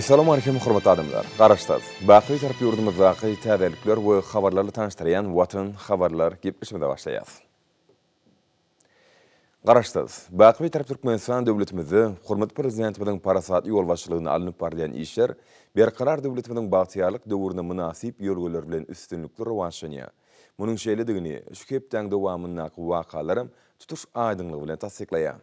Assalamu alaikum hormatly adamlar. Garaşdaz. Baqy tarap yurdumuzdaqy täzelikler we habarlarly tanıştyran Watan Habarlary gepleşmede başlaýar. Garaşdaz. Baqy tarap Türkmenistan döwletimizi hormatly prezidentimiň parasat ýol başçylygyna alınıp barýan işler berkarar döwletimiň bagtýarlyk döwrüne münasip ýolgöler bilen üstünlükli rowşanýar. Munyň şeýledigini şu kepden dowamyna wakalary tutuş aýdynlygy bilen tasdiklaýar.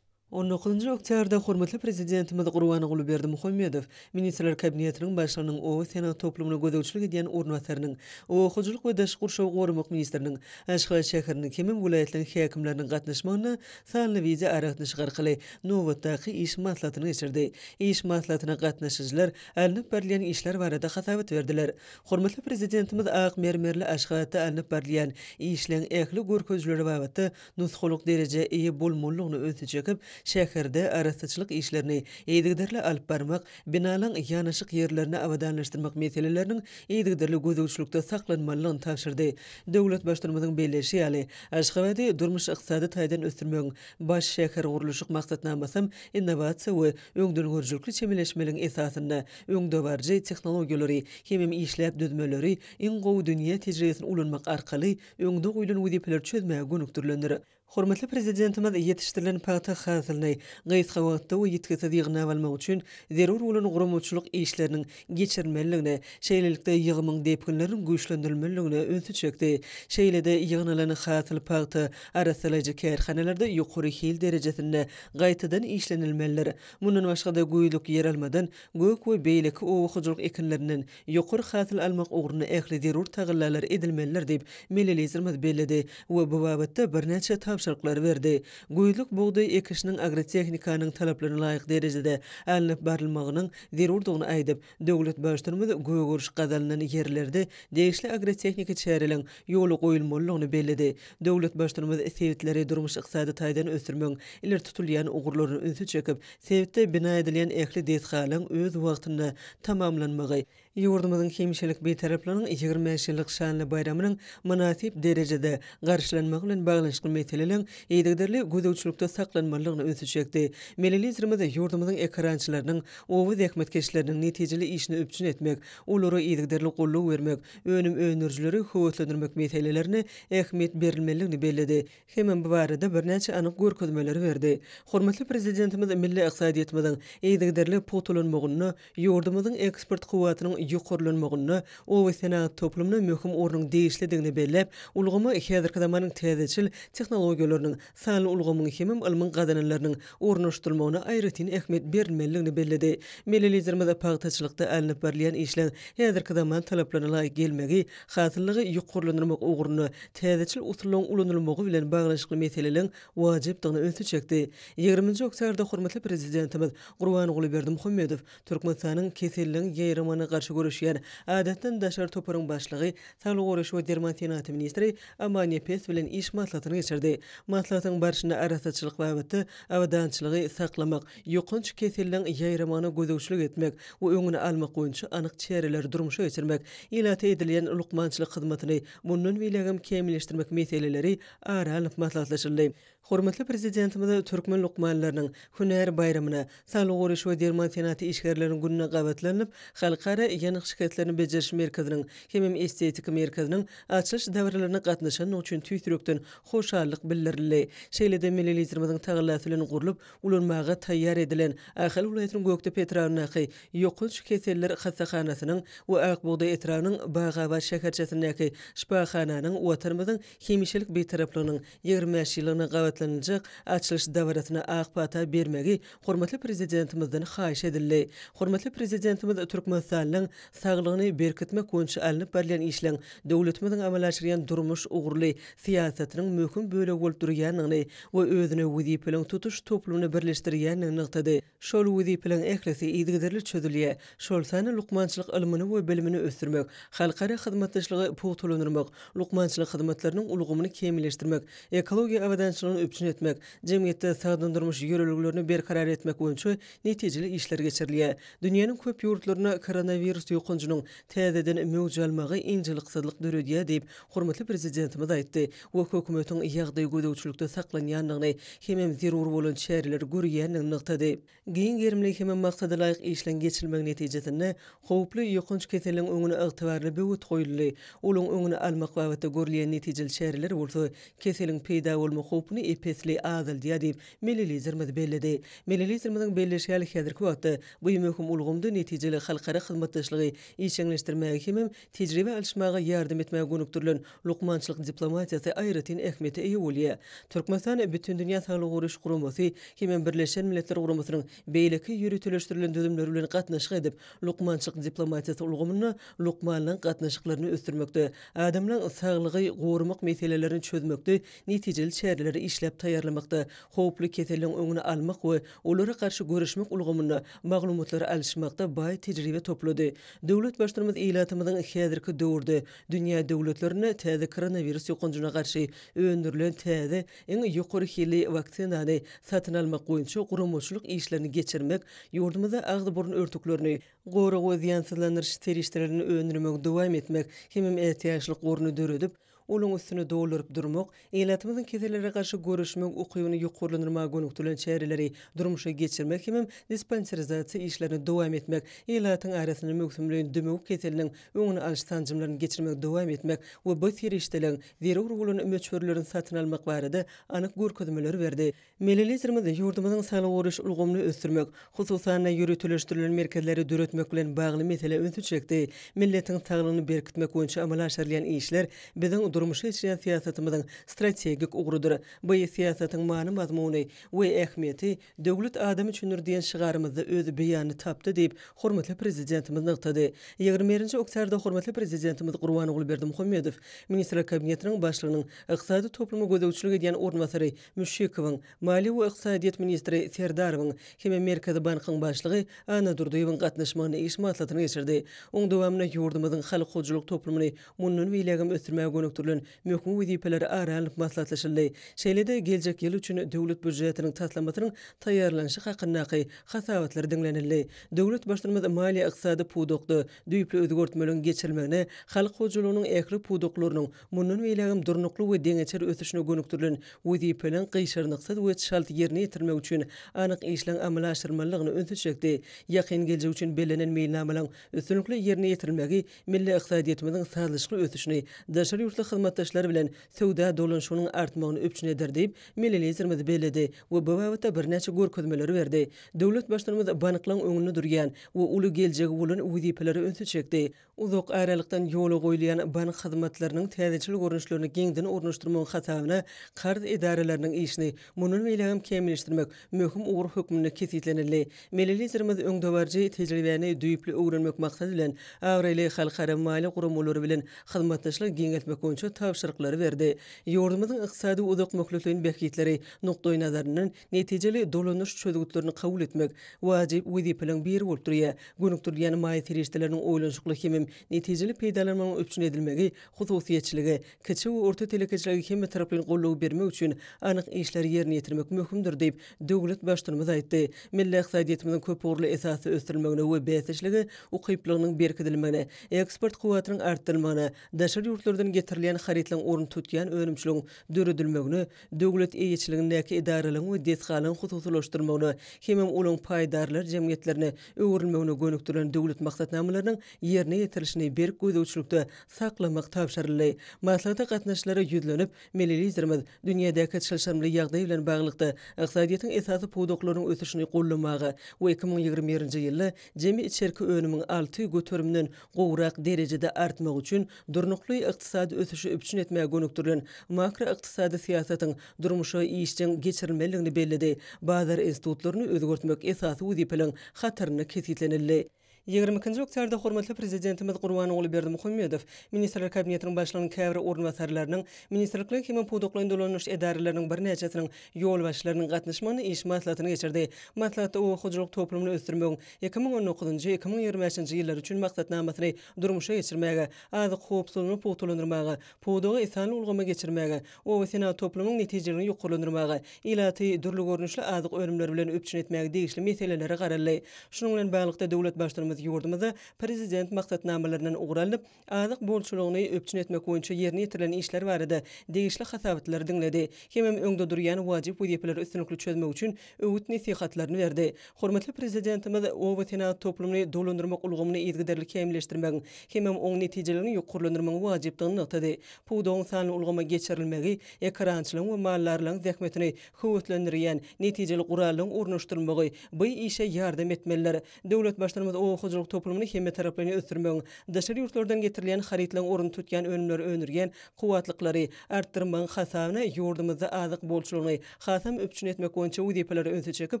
19 oktýabrda hormatly prezidentimiz Gurban Berdimuhammedow Ministrler Kabinetiniň başlygynyň o Senat toplumyna gödäwçilik edýän ornwatarynyň, o hujuluk we daşky gurşaw gormak ministriniň, Aşgabat şäheriniň kemen welaýatleriň häkimleriniň gatnaşmagyna sanly wiza aratnyş garkaly nowatdaky iş maslahatyny geçirdi. İş maslahatyna gatnaşyjylar alınıp berilýän işler barada hasabat berdiler. Hormatly prezidentimiz ak mermerli Aşgabatda alınıp berilýän işleň ähli görkezleri babatda nusxuluk derece iyi bolmalygyny öňe çekip şäherde arasyçylyk işlerini eýdigderli alyp barmak, binalaň ýanaşyk ýerlerini awadanlaşdyrmak meseleleriniň eýdigderli gözegçilikde saklanmalygyny tapşyrdy. Döwlet başlygymynyň belleşi ýaly Aşgabatdy durmuş ykdysady taýdan ösdürmegiň baş şäher guruluşyk maksatnamasy innovasiýa we öňdürgürjülükli çemeleşmeliň esasyna öňde barjy tehnologiýalary hemem işläp düzmeleri iň gowy dünýä tejribesini ulanmak arkaly öňde goýulan wedipeler çözmäge gönükdirlendir. Hormatly prezidentimiz yetişdirilen paýta hasylyny gysga wagtda we ýetkisi ýygyna almak üçin zerur bolan gurumçylyk işleriniň geçirmeligine, şeýlelikde ýygymyň depkinleriniň güýçlendirilmeligine öňe çekdi. Şeýlede ýygynalan hasyl paýta arasylaýjy kärhanelerde ýokary hil derejesinde gaýtadan işlenilmeliler. Mundan başga da güýlük ýer almadan gök we beýleki owa hujuluk ekinleriniň ýokary hasyl almak ugruny ähli zerur tagyllalar edilmeliler diýip melelizirmiz bellidi we bu babatda birnäçe tapşyryklar berdi. Güýlük buğday ekişiniň agrotehnikanyň talaplaryna laýyk derejede alınıp barylmagynyň zerurdygyny aýdyp, döwlet başlygymyz göýgürüş gazalynan ýerlerde degişli agrotehnika çäreleň ýoly goýulmalygyny bellidi. Döwlet başlygymyz sebitleri durmuş ykdysady taýdan ösdürmegiň iler tutulýan ugurlaryny öňe çekip, sebitde bina edilýän ähli detsgalyň öz wagtynda tamamlanmagy, ýurdumyzyň hemşelik betaraplygynyň 25 ýyllyk şanly bayramynyň münasip derejede garşylanmagy bilen baglanşyk meseleleň eýdigderli gözegçilikde saklanmalygyny öňe çekdi. Melelizirmiz ýurdumyzyň ekrançylarynyň owa zähmetkeşleriniň netijeli işini öpçün etmek, olary eýdigderli gollaw bermek, önüm önürjileri höwetlendirmek meselelerini ähmiýet berilmeligini bellidi. Hemem bu barada birnäçe anyk görkezmeler berdi. Hormatly prezidentimiz milli ykdysadyýetimiziň eýdigderli potulanmagyny, ýurdumyzyň eksport kuwatynyň ýokarlanmagyny, owa Senat toplumyna möhüm ornuň degişlidigini bellep, ulgamy häzirki zamanyň täzeçil tehnologiýalarynyň sanly ulgamyny hemem almyň gadananlarynyň ornaşdyrylmagyna aýratyn ähmiýet berilmeligini bellidi. Melelizirmiz paýtaçylykda alınıp berilýän işler häzirki zaman talaplaryna laýyk gelmegi, hasyllygy ýokarlandyrmak uguruny täzeçil usullaryň ulanylmagy bilen baglanşykly meseleleň wajypdygyny öňe çekdi. 20 oktýabrda hormatly prezidentimiz Gurban Berdimuhammedow Türkmenistanyň keselligiň ýeýramana garşy görüşýän adatdan daşar toparyň başlygy, Sağlyk Goraş we Derman Senaty ministri Amaniýa Pes bilen iş maslahatyny geçirdi. Maslahatyň barşyna arasyçylyk babatda awadançylygy saklamak, ýokunç keselligiň ýeýramana gözegçilik etmek we öňüne almak goýunça anyk çäreler durmuşa geçirmek, ilata edilýän lukmançylyk hyzmatyny mundan bilegem kemilleşdirmek meseleleri aralyp maslahatlaşyldy. Hormatly prezidentimiz Türkmen lukmanlarynyň Hünär bayramyna, Sağlyk Goraş we Derman Senaty işgärleriniň gününe gabatlanyp, halkara ýanyk şikayetlerini bejeriş merkeziniň hemem estetik merkeziniň açyş däwrlerine gatnaşan üçin tüýsürekden hoşallyk bildirildi. Şeýlede melelizirmiziň taýýarlasy bilen gurulyp, ulanmaga taýýar edilen Ahal welaýatynyň Göktepe etrawynaky ýokunç keseller hasahanasynyň we Akbuğday etrawynyň Bagaba şäherçesindäki şifahananyň watanymyzyň hemşelik betaraplygynyň 25 ýylyna gabatlanjak açylış däwratyna akpata bermegi hormatly prezidentimizden haýyş edildi. Hormatly prezidentimiz Türkmenistanyň saglygyny berkitmek goýunça alınıp berilýän işleň döwletimiziň amallaşdyrýan durmuş ugurly siýasatynyň möhüm bölegi bolup durýanyny we özüne wezipeleň tutuş toplumyny birleşdirýäni nykdy. Şol wezipeleň ählisi eýdigderli çözülýär. Şol sany lukmançylyk ilmini we bilimini ösdürmek, halkara hyzmatdaşlygy putulanyrmak, lukmançylyk hyzmatlarynyň ulgamyny kemilleşdirmek, ekologiýa awadançylygyny öpçün etmek, jemgyýetde sagdandyrmyş ýörelglerini berkarar etmek goýunça netijeli işler geçirilýär. Dünýäniň köp ýurtlaryna koronavirus koronavirus ýokunjunyň täzeden mewjalmagy injil kısadlyk dörediýä diýip hormatly prezidentimiz aýtdy. Bu hökümetiň ýagdaý gödäwçilikde saklanýanlygyny hemem zerur bolan çäreler görýänini nykdy. Giň gerimlik hemem maksada laýyk işlen geçirilmek netijesinde howply ýokunç keseliň öňüne ygtybarly böwüt goýuldy. Olaň öňüne almak wagtda görülýän netijeli çäreler bolsa keseliň peýda bolma howpyny epesli azaldyýa diýip melelizirmiz bellidi. Melelizirmiziň belleşýäli häzirki wagtda bu möhüm ulgamdy netijeli halkara hyzmatdaşlygy işleňleşdirmäge hemem tejribe alşmaga ýardym etmäge gönükdirilen lukmançylyk diplomatiýasy aýratyn ähmiýete eýe bolýar. Türkmenistan bütün dünýä saglyk uruş guramasy hemem Birleşen Milletler Guramasynyn beýleki ýürütüleşdirilen döwlemleri bilen gatnaşyk edip lukmançylyk diplomatiýasy ulgamyny lukmanlaryň gatnaşyklaryny ösdürmekde, adamlaryň saglygy gorumak meselelerini çözmekde netijeli çäreleri işläp taýýarlamakda, howply keseliň öňüne almak we olara garşy görüşmek ulgamyny maglumatlary alşmakda baý tejribe toplady. Döwlet başlarymyz eýlatymyzyň häzirki döwürde dünýä döwletlerine täze koronavirus ýokunjugyna garşy öndürilen täze eň ýokary hili vaksinany satyn almak boýunça guramaçylyk işlerini geçirmek, ýurdumyzda agzy burun örtüklerini, gorak we ziýansızlandyryş terişlerini öndürmek dowam etmek, hemem ähtiýaçlyk goruny döredip olaň üstüne dolaryp durmak, eýlatymyzyň keselere garşy görüşmek ukybyny ýokurlandyrmaga gönükdirilen çäreleri durmuşa geçirmek hemem dispanserizasiýa işlerini dowam etmek, eýlatyň arasyny möhümliğin dömegi keseliniň öňüne alş tanjymlaryny geçirmek dowam etmek we bu terişdelen zerur bolan möçberlerini satyn almak barada anyk görkezmeler berdi. Melelizirmiz ýurdumyzyň saglyk uruş ulgamyny ösdürmek, hususan ýürütüleşdirilen merkezleri döretmek bilen bagly mesele öňsüçekdi. Milletiň saglygyny berkitmek boýunça amala aşyrylýan işler biziň durmuşa geçirýän siýasatymyzyň strategik ugrudyr. Bu siýasatyň many mazmuny we ähmiýeti döwlet adam üçin diýen şygarymyzda öz beýany tapdy diýip hormatly prezidentimiz nykdy. 20 oktýarda hormatly prezidentimiz Gurban Ogulberdi Muhammedow Ministrler Kabinetiniň başlygynyň ykdysady toplumy gödäwçilik edýän ornwasary Müşşekowyň, Maliýe we Ykdysadyýat ministri Serdarowyň hemem Merkezi Bankyň başlygy Ana Durdoýewiň gatnaşmagyny iş maslahatyny geçirdi. Oň dowamyna ýurdumyzyň halk hojulyk toplumyny mundan beýlegem ösdürmäge gönükdirilen möhüm wezipeleri aralyp maslahatlaşyldy. Şeýlede geljek ýyl üçin döwlet büdjetiniň taslamatynyň taýýarlanyşy hakyndaky hasabatlar dinlenildi. Döwlet başlarymyz maliýe ykdysady pudokdy düýpli özgertmelerini geçirilmegine, halk hojulygynyň ähli pudoklarynyň mundan beýlegem durnukly we deňeçer ösüşine gönükdirilen wezipelerin gyşarnyksy we şalt ýerine ýetirmek üçin anyk işleň amala aşyrmalygyny öňsüçekdi. Ýakyn geljek üçin belenen meýilnamalaryň üstünlikli ýerine ýetirilmegi milli ykdysadyýetimiziň sazlyşly ösüşini daşary ýurtly hyzmatdaşlar bilen söwda dolanşygynyň artmagyny öpçün eder diýip melelizirmiz beledi we bu wagtda birnäçe görkezmeleri berdi. Döwlet başlarymyz banklaryň öňünde durýan we uly geljegi bolan wezipeleri öňsüçekdi. Uzak aralykdan ýola goýulýan bank hyzmatlarynyň täzeçilik görnüşlerini geňden ornaşdyrmagy hasabyna qarz idareleriniň işini munun beýlegem kemleşdirmek möhüm ugur hökmüne kesitlenildi. Melelizirmiz öňdewarjy tejribeni düýpli öwrenmek maksady bilen awraly halkara mali gurumlary bilen hyzmatdaşlyk geňeltmek boýunça tapşyryklary berdi. Ýurdumyzyň ykdysady uzak möhletliğin behkitleri noktoy nazaryndan netijeli dolanyş çözgütlerini kabul etmek wajyp wezipeleň biri bolup durýar. Gönükdirilýän maýy terişdeleriniň oýlanşykly hemem netijeli peýdalanmagyň öpçün edilmegi, hususiýetçiligi, kiçik we orta telekeçiligi hemme taraplyň gollaw bermek üçin anyk işler ýerine ýetirmek möhümdir diýip döwlet başlarymyz aýtdy. Milli ykdysadyýetimiziň köp ugrly esasy ösdirilmegine we bäsişligi, ukyplygynyň berkidirilmegine, eksport kuwatynyň artdyrylmagyna, daşary ýurtlardan getirilýän haritlaryň orun tutýan önümçiligiň döredilmegine, döwlet eýetçiligindäki idaralaryň we desgalyň hususlaşdyrmagyna, hemem olaň paýdarlar jemgyýetlerine öwrülmegine gönükdirilen döwlet maksatnamalarynyň ýerine ýetirilişini berk gödäwçilikde saklamak tapşyryldy. Maslahatda gatnaşlary ýüzlenip, melelizirmiz dünýädäki çylşamly ýagdaý bilen baglykda ykdysadyýetyň esasy pudoklarynyň ösüşini gollamagy we 2021-nji ýylda jemi içerki önümiň 6 göterimden gowrak derejede artmagy üçin durnukly ykdysady ösüşi öpçün etmäge gönükdirilen makro ykdysady siýasatyň durmuşa işden geçirilmeligini belledi. Bazar institutlaryny özgertmek esasy wezipeleň hataryny kesitlenildi. 22 oktýarda hormatly prezidentimiz Gurban Ogulberdi Muhammedow Ministrler Kabinetiniň başlygynyň käbir ornwasarlarynyň ministrlikler hemem pudoklaryň dolanýyş edareleriniň birnäçesiniň ýol başlarynyň gatnaşmagyny iş maslahatyny geçirdi. Maslahatda o hojulyk toplumyny ösdürmek 2019-2025-nji ýyllar üçin maksatnamasyny durmuşa geçirmäge, azyk howpsuzlygyny putulandyrmagy, pudoga esanly ulgama geçirmäge, o senat toplumynyň netijeleriniň ýokurlandyrmagy, ilaty dürli görnüşli azyk önümleri bilen öpçün etmäge degişli meseleleri garaldy. Şunun bilen baglykda döwlet başlarymyz Döwletimiz ýurdumyzda prezident maksatnamalarynyň ugralanyp, azyk bolçulugyny öpçün etmek boýunça ýerine ýetirilen işler barada degişli hasabatlar dinledi. Hemem öňde durýan wajyp wezipeleri üstünlikli çözmek üçin öwüt nasihatlaryny berdi. Hormatly prezidentimiz o Watan toplumyny dolandyrmak ulgamyny ýetgiderli kemleşdirmek, hemem oň netijelerini ýokurlandyrmak wajypdygyny ňytdy. Puwdoň sany ulgama geçirilmegi, ekrançylyň we mallarlaryň zähmetini höwetlendirýän netijeli gurallaryň urnuşdyrmagy bu işe ýardam etmeliler. Döwlet başlarymyz o hojulyk toplumyny hemme taraplaryny ösdürmek, daşary ýurtlardan getirilen haritlaryň orun tutýan önümleri önürgen kuwatlyklary artdyrmagyň hasabyna ýurdumyzda azyk bolçulugyny hasam öpçün etmek boýunça wezipeleri önse çekip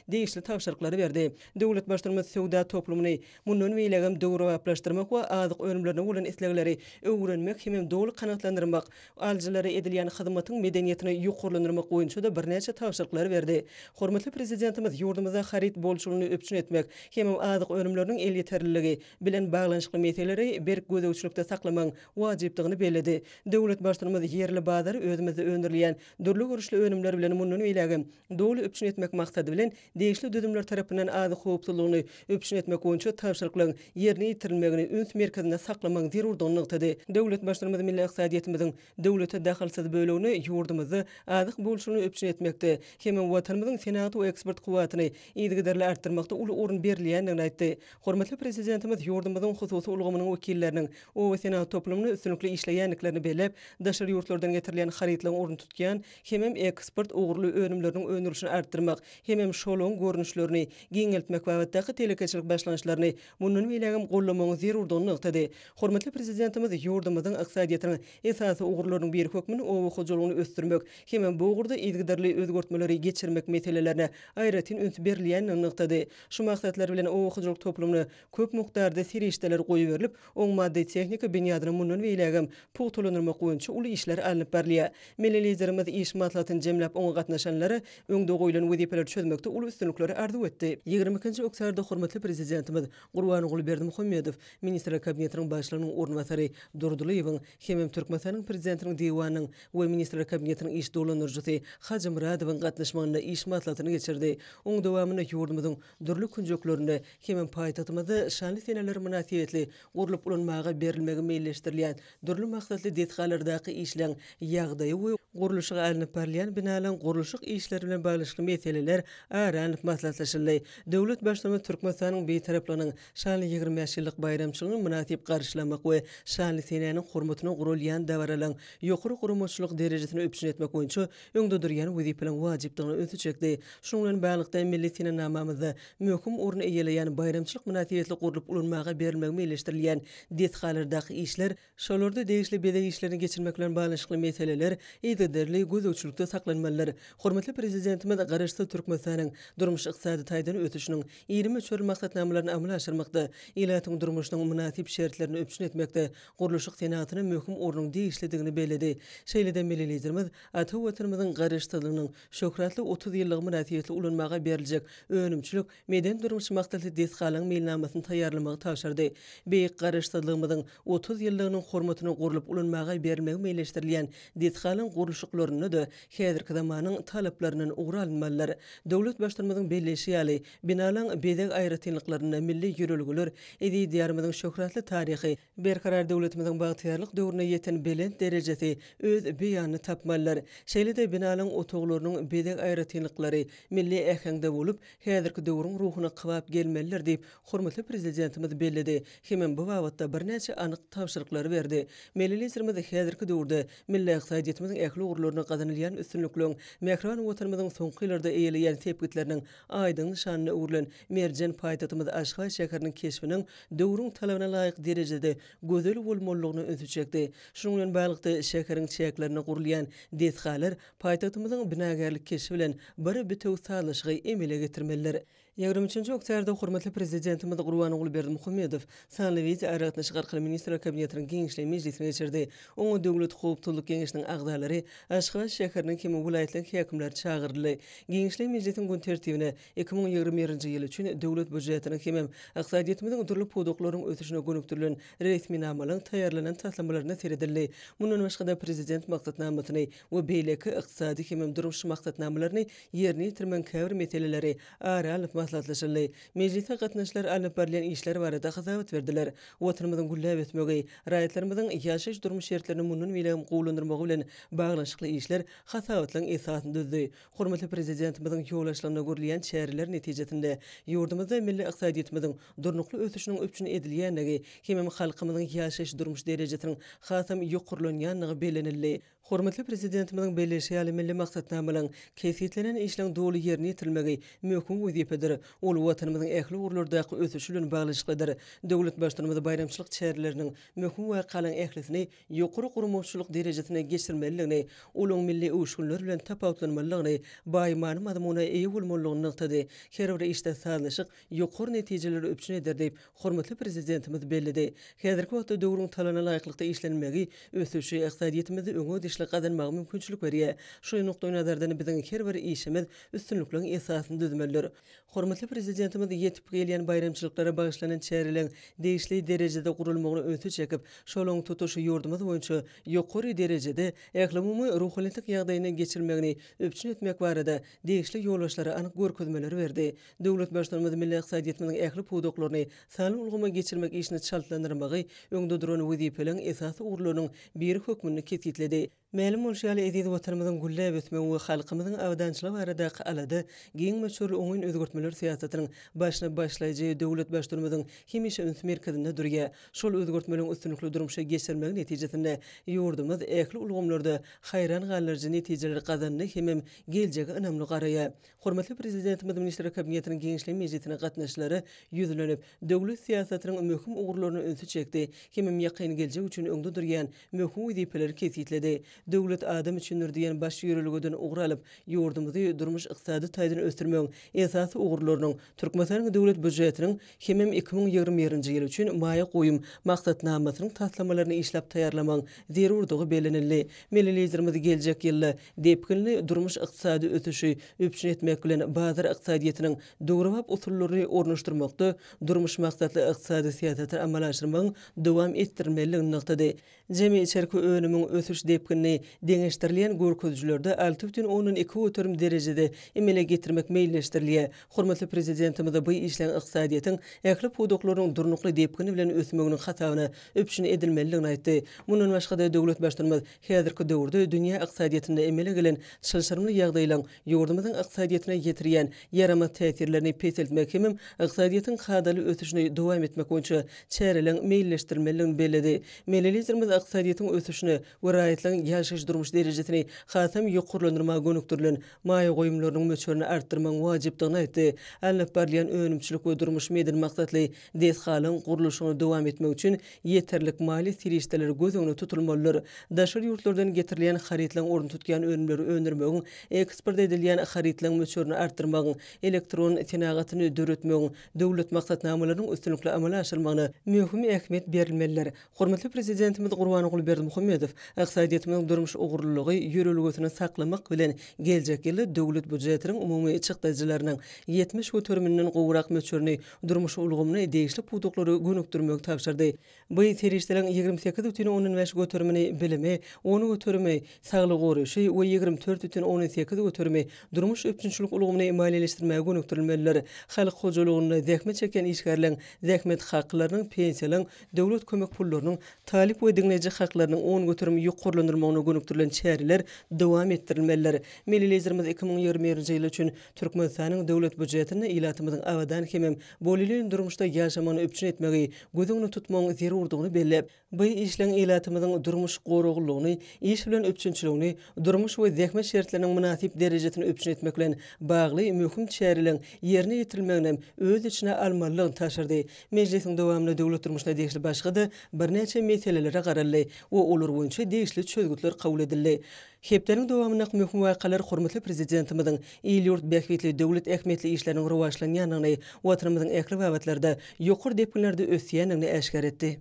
degişli tapşyryklary berdi. Döwlet başlarymyz sowda toplumyny mundan beýlegem döwraplaşdyrmak we azyk önümlerine bolan islegleri öwrenmek hemem dowly kanatlandyrmak, aljylary edilýän hyzmatyň medeniýetini ýokurlandyrmak boýunça da birnäçe tapşyryklary berdi. Hormatly prezidentimiz ýurdumyzda harit bolçulugyny öpçün etmek, hemem azyk önümleriniň el ýeterliligi bilen baglanşykly meseleri berk gözegçilikde saklamak wajypdygyny beledi. Döwlet başlarymyz ýerli bazar özümizde öndürilýän dürli görüşli önümler bilen mundan beýlegem dowly öpçün etmek maksady bilen degişli düdümler tarapyndan azyk howpsuzlygyny öpçün etmek boýunça tapşyryklaryň ýerine ýetirilmegini üns merkezinde saklamak zerurdygyny ňytdy. Döwlet başlarymyz milli iqtisadiyetimiziň döwlete daxalsyz bölegini ýurdumyzda azyk bolçulugyny öpçün etmekde, hemem watanymyzyň senat we ekspert kuwatyny ýetgiderli artdyrmakda uly orun berilýändigini aýtdy. Hormatly prezidentimiz ýurdumyzyň hususy ulgamynyň wekilleriniň o senat toplumyny üstünlikli işleýänliklerini belep, daşary ýurtlardan getirilen haritlaryň orun tutýan hemem ekspert ugurly önümleriniň önürüşini artdyrmak, hemem şolagyň görnüşlerini giňeltmek we wagtdaky telekeçilik başlanýşlaryny mundan beýlegem gollamagy zerurdygyny ňytdy. Hormatly prezidentimiz ýurdumyzyň iqtisadiýatynyň esasy ugurlarynyň bir hökmüni o hojulygyny ösdürmek, hemem bu ugurda ýetgiderli özgertmeleri geçirmek meselelerine aýratyn üns berilýändigini ňytdy. Şu maksatlar bilen o hojulyk toplumyny köp mukdarda serişdeler goýup berilip, oň maddi tehnika binýadyny mundan beýlegem puwtulandyrmak boýunça uly işler alınıp berilýär. Milli liderimiz iş maslahatyny jemläp oňa gatnaşanlary öňde goýulan wezipeleri çözmekde uly üstünlikleri arzu etdi. 22-nji oktyabryda hormatly prezidentimiz Watan Habarlary Ministrler Kabinetiniň başlygynyň ornwasary Durdulyň hemem Türkmenistanyň prezidentiniň diwanynyň we Ministrler Kabinetiniň iş dolandyrjysy Hacı Muradowyň gatnaşmagynda iş maslahatyny geçirdi. Oň dowamyny ýurdumyzyň dürli künjeklerinde hemem paýtagtymyzda şanly seneler münasibetli gurulyp ulanmagy berilmegi meýilleşdirilýän dürli maksatly detgallardaky işleň ýagdaýy we guruluşy alınıp berilýän binalaryň guruluşyk işleri bilen baglanşyk meseleler aranyp maslahatlaşyldy. Döwlet başlarymyz Türkmenistanyň beýtaraplarynyň şanly 25 ýyllyk bayramçylygyny münasip garşylamak we şanly seneniň hormatyna gurulýan dawralan ýokary gurumçylyk derejesine öpçün etmek boýunça öňde durýan wezipeleň wajypdygyny öňe çekdi. Şonuň bilen baglanykda milli senenamamyzda möhüm orun eýeleýän bayramçylyk münasibetli gurulyp ulanmagy berilmegi meýilleşdirilýän detgallardaky işler, şolarda degişli bedel işlerini geçirmek bilen baglanşykly meseleler ýetgiderli gözegçilikde saklanmalylar. Hormatly prezidentimiz garaşdy Türkmenistanyň durmuş iqtisady taýdan ötüşiniň 23 maksatnamalaryny amal aşyrmakda, ýylatyň durmuşynyň münasip şertlerini öpçün etmekde guruluşyk senatyna möhüm ornuň degişlidigini beledi. Şeýlede milli liderimiz ata watanymyzyň garaşdylygynyň şöhratly 30 ýyllyk münasibetli ulanmaga beriljek önümçilik meden durmuş maksatly detgalyň meýilnamasyny taýýarlamagy taşardy. Beýik garaşdylygymyzyň 30 ýyllygynyň hormatyna gurulyp ulanmaga berilmegi meýilleşdirilýän detgalyň guruluşyklaryny da häzirki zamanyň talaplarynyň ugralmalylar. Döwlet başlarymyzyň belleşi ýaly binalaryň bedek aýratynlyklaryna milli ýörelgiler, edi diýarymyzyň şöhratly taryhy, berkarar döwletimiziň bagtyarlyk döwrüne ýeten belent derejesi öz beýanyny tapmalylar. Şeýlede binalaryň otoglarynyň bedek aýratynlyklary milli ähengde bolup, häzirki döwrüň ruhuny kybap gelmeliler diýip hormatly prezidentimiz belledi. Hemem bu wagtda birnäçe anyk tapşyryklary berdi. Milli liderimiz häzirki döwürde milli iqtisadiýetimiziň ähli ugurlaryna gazanylýan üstünlikleň mehriban watanymyzyň soňky ýyllarda eýelýän sepgitleriniň aýdyň nişanyny öwrülen merjen paýtatymyz Aşgabat şäheriniň keşfiniň döwrüň talabyna laýyk derejede gözel bolmalygyny öňe çekdi. Şonuň bilen baglanykda şäheriň çäklerine gurulýan detgalar paýtatymyzyň binagerlik keşfi bilen bir bitew saglyşygy emele getirmeliler. 23-nji oktyabryda hormatly prezidentimiz Watan Habarlary sanly wizi aýratnaşyk arkaly Ministrler Kabinetiniň Giňişlik Mejlisine geçirdi. Oňa döwlet howpsuzlyk Giňişiniň agdalary, Aşgabat şäheriniň hemme vilayatyň häkimleri çagyrdyly. Giňişlik Mejlisiň gün tertibine 2021-nji ýyl üçin döwlet budjetiniň hemem iqtisadiýetimiziň dürli pudoklaryň ötüşine gönüktirilen resmi namalaryň taýýarlanan taslamalaryna seredildi. Mundan başga da prezident maksatnamasyny we beýleki iqtisady hemem durmuş maksatnamalaryny ýerine ýetirmen käbir meseleleri aralyp maslatlaşyldy. Meclise gatnaşylar alınıp berilen işler barada hasabat berdiler. Watanymyzyň güllap etmegi, raýatlarymyzyň ýaşaş durmuş şertlerini munun bilen gowlandyrmagy bilen baglanşykly işler hasabatlaryň esasyny düzdi. Hormatly prezidentimyzyň ýollaşlaryna görülýän çäreler netijesinde ýurdumyzda milli ykdysadyýetimiziň durnukly ösüşiniň öpçün edilýänligi, hemem halkymyzyň ýaşaş durmuş derejesiniň hasam ýokurlanýanlygy belenildi. Hormatly prezidentimiň belleşýäli milli maksatnamalaryň kefiýetlenen işleň dogry ýerine ýetirilmegi möhüm wezipedir. Ol watanymyzyň ähli urlardaky ösüşi bilen baglanşyklydyr. Döwlet başlanymy bayramçylyk çäreleriniň möhüm wakalyň ählisini ýokary gurumçylyk derejesine geçirmeligini, olaň milli öwüşgünler bilen tapawutlanmalygyny, baýmany mazmuna eýe bolmalygyny nykdy. Her bir işde sazlaşyk ýokary netijeleri öpçün eder diýip hormatly prezidentimiz bellidi. Häzirki wagtda döwrüň talana laýyklykda işlenmegi ösüşi ykdysadyýetimizi öňe kazanmagy mümkinçilik berýär. Şu nokta nazardan biziň her bir işimiz üstünlükleriň esasyny düzmeler. Hormatly prezidentimiz ýetip gelýän bayramçylyklara bagyşlanan çäreleň değişli derejede gurulmagyny öňe çekip, şolaň tutuşy ýurdumyz boýunça ýokary derejede ählimumy ruhanylyk ýagdaýyna geçirmegini öpçün etmek barada değişli ýollaşlary anyk görkezmeleri berdi. Döwlet başlanymy milli ykdysadyýetimiň ähli pudoklaryny salym ulgama geçirmek işini çaltlandyrmagy öňde duran wezipeleň esasy urlarynyň biri hökmüni keskitledi. Mälim bolşaly ediz watanymyzyň güllap etmegi we halkymyzyň awdançylygy baradaky alady giň meşhur oňyn özgörtmeler siýasatynyň başyna başlaýjy döwlet başlanynyň hemişe üns merkezinde durýar. Şol özgörtmeleň üstünlikli durmuşa geçirmegi netijesinde ýurdumyz ähli ulgamlarda haýran galarjy netijeler gazandy hemem geljegi önemli garaýar. Hormatly prezidentimiz minister kabinetiniň geňişlik mejlisine gatnaşlary ýüzlenip döwlet siýasatynyň möhüm ugurlaryny öňe çekdi. Hemem ýakyn geljek üçin öňde durýan möhüm wezipeleri keskitledi. Döwlet adam üçindir diýen baş ýöreligeden ugralyp ýurdumyzy durmuş ykdysady taýdan ösdürmegiň esasy ugurlarynyň Türkmenistanyň döwlet budjetiniň hemem 2021-nji ýyl üçin maýa goýum maksatnamasynyň taslamalaryny işläp taýýarlamagyň zerurdygy belenildi. Millilerimiz geljek ýylda depkinli durmuş ykdysady ösüşi öpçün etmek bilen bazar ykdysadyýetiniň dograbap usullaryny ornaşdyrmakda durmuş maksatly ykdysady siýasaty amal aşyrmagyň dowam etdirilmeligini nykdy. Jemi içerki önümün ösüş depkinni deňeşdirilýän görkezjilerde 6,2 götürüm derejede emele getirmek meýilleşdirilýär. Hormatly prezidentimiz bu işleň ykdysadyýetin ähli pudoklaryň durnukly depkini bilen ösmeginiň hatawyna öpçün edilmeligini aýtdy. Mundan başga da döwlet başlanymy häzirki döwürde dünýä ykdysadyýetinde emele gelen çylşyrmy ýagdaýlaryň ýurdumyzyň ykdysadyýetine getirýän ýarama täsirlerini peseltmek hemem ykdysadyýetiň hadaly ösüşini dowam etmek boýunça çäreleň meýilleşdirilmeligini belledi. Millilerimiz ykdysadyýetiň ösüşini we raýatlaryň ýaşaş durmuş derejesini hasam ýokurlandyrmagy gönükdirilen maýa goýumlarynyň möçberini artdyrmagyň wajypdygyny aýtdy. Alınıp berilýän önümçilik we durmuş medeni maksatly deshalyň guruluşyny dowam etmek üçin ýeterlik mali sirişdeler göz öňüne tutulmalydyr. Daşary ýurtlardan getirilýän haritlaryň orun tutýan önümleri öndürmegiň, eksport edilýän haritlaryň möçberini artdyrmagyň, elektron tenagatyny döretmegiň, döwlet maksatnamalarynyň üstünlikli amala aşyrmagyna möhüm ähmiýet berilmeliler. Hormatly prezidentimiz Muhammedow ykdysadyýetimiň durmuş ugurlylygy ýöreligini saklamak bilen geljek ýyly döwlet budjetiniň umumy çykdyjylarynyň 70 götürümünden gowrak möçberini durmuş ulgamyny değişli pudoklary gönükdirmek tapşyrdy. Bu serişdiriň 28,15 götürümini bilimi, 10 götürümi saglyk goraşy we 24,18 götürümi durmuş öpçünçilik ulgamyny maliýeleşdirmäge gönükdirilmeliler. Halk hojalygyny zähmet çeken işgärleň zähmet haklarynyň, pensiýalaryň, döwlet kömek pullarynyň, talip we diňleji haklarynyň 10 götürüm ýokurlandyrmagyna gönükdirilen çäreler dowam etdirilmeliler. Millilerimiz 2021-nji ýyl üçin Türkmenistanyň döwlet budjetini ilatymyzyň awadan hemem bolýan durmuşda ýaşamany öpçün etmegi göz öňüne tutmagyň zerurdygyny bellep, bu işleň ilatymyzyň durmuş goraglygyny, iş bilen öpçünçiligini, durmuş we zähmet şertleriniň münasip derejesini öpçün etmek bilen bagly möhüm çäreleň ýerine ýetirilmeginem öz içine almalygyny taşyrdy. Meclisiň dowamly döwlet durmuşyna degişli başga da bir neçe meselelere garaldy we olar boýunça degişli çözgütler kabul edildi. Hepdeniň dowamyna möhüm wakalar hormatly prezidentimiziň ýurt bähwetli döwlet ähmiýetli işleriniň rowajlanýanyny, watanymyzyň ähli wagtlarda ýokary depkinlerde ösýänini eşkar etdi.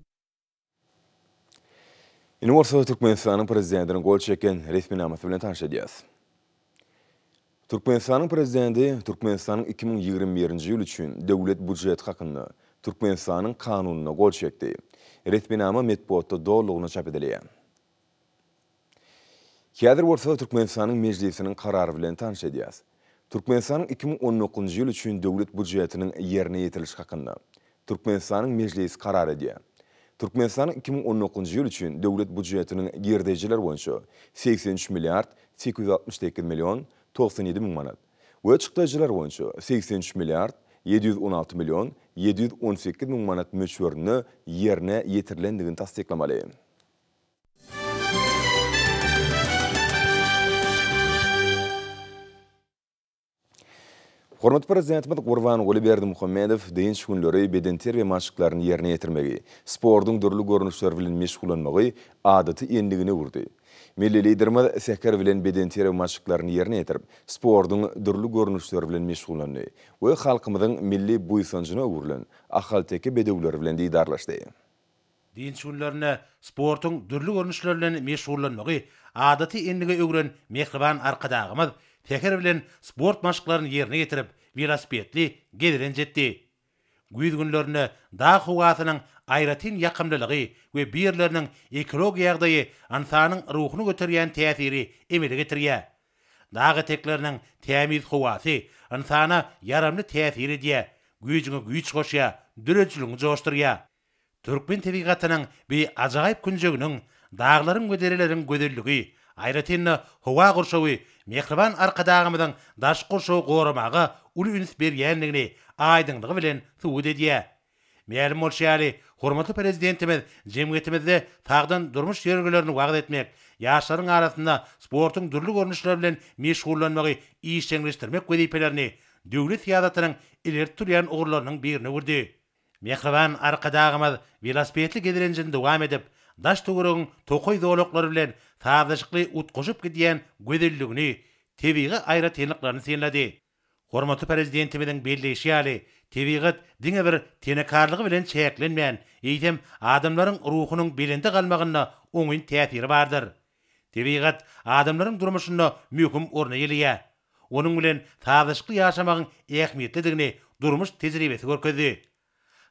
Ine bolsa Türkmenistanyň prezidentiniň gol çeken resmi namasy bilen tanışýarys. Türkmenistanyň prezidenti Türkmenistanyň 2021-nji ýyl üçin döwlet budjeti hakynda Türkmenistanyň kanunyna gol çekdi. Resmi nama metbuatda doluguna çap edilýär. Häzir bolsa Türkmenistanyň mejlisiniň karary bilen tanışýarys. Türkmenistan'ın 2019 yıl üçün döwlet budjetinin yerine yetiriliş hakkında Türkmenistan'ın meclis karar ediyor. Türkmenistan'ın 2019 yıl üçün döwlet budjetinin girdeciler boyunca 83 milyard 868 milyon 97 min manat ve çıktıcılar boyunca 83 milyard 716 milyon 718 min manat mölçerini yerine yetirilendigini tasdiklamalı. Hormat Prezidentimiz Watan Habarlary deýinç günleri bedenter we maşyklaryny ýerine ýetirmegi, spordyň dürli görnüşleri bilen meşgulanmagy adaty endigine urdy. Milli liderimiz seher bilen bedenter we maşyklaryny ýerine ýetirip, spordyň dürli görnüşleri bilen meşgulandy we halkymyzyň milli buýsanjyna urulan ahal-teki bedewleri bilen diýdarlaşdy. Deýinç günlerine sportyň dürli görnüşleri bilen meşgulanmagy adaty endige öwren mehriban arkadagymyz teker bilen sport maşyklaryny ýerine getirip, velosipedli gediren jetdi. Güýz günlerine dağ howasynyň aýratyn ýakymlylygy we birleriniň ekologiýa ýagdaýy insanyň ruhuny göterýän täsiri emele getirýär. Dağ etekleriniň tämiz howasy insana yaramly täsir edýär, güýjüňe güýç goşýar, dürejlüğini joşdurýar. Türkmen tebigatynyň bir ajaýyp günjeginiň dağlaryň göderileriň göderligi, aýratyn howa gurşawy, mehriban arkadagymyzyň daş gurşawy goramagy uly üns berýänligini aýdynlygy bilen suwut edýär. Mälim bolşaly, hormatly prezidentimiz jemgyýetimizde tagdan durmuş ýergilerini wagt etmek, ýaşlaryň arasynda sportyň dürli görnüşleri bilen meşgullanmagy işçileşdirmek wezipelerini döwlet ýadatynyň ileri turýan ugurlarynyň birine urdy. Mehriban arkadagymyz velosipedli gedirenjini dowam edip, daş töweregiň tokoy zowlaklary bilen tazyşykly utguşup gidýän gözelligini, tebigy aýratynlyklaryny senledi. Hormatly prezidentimiziň belleşi ýaly, tebigat diňe bir tenekarlygy bilen çäklenmeýän, eýtem adamlaryň ruhunyň belinde galmagyna oňyn täsiri bardyr. Tebigat adamlaryň durmuşyna möhüm orna ýelýär. Onuň bilen tazyşykly ýaşamagyň ähmiýetlidigini durmuş tejribesi görkezdi.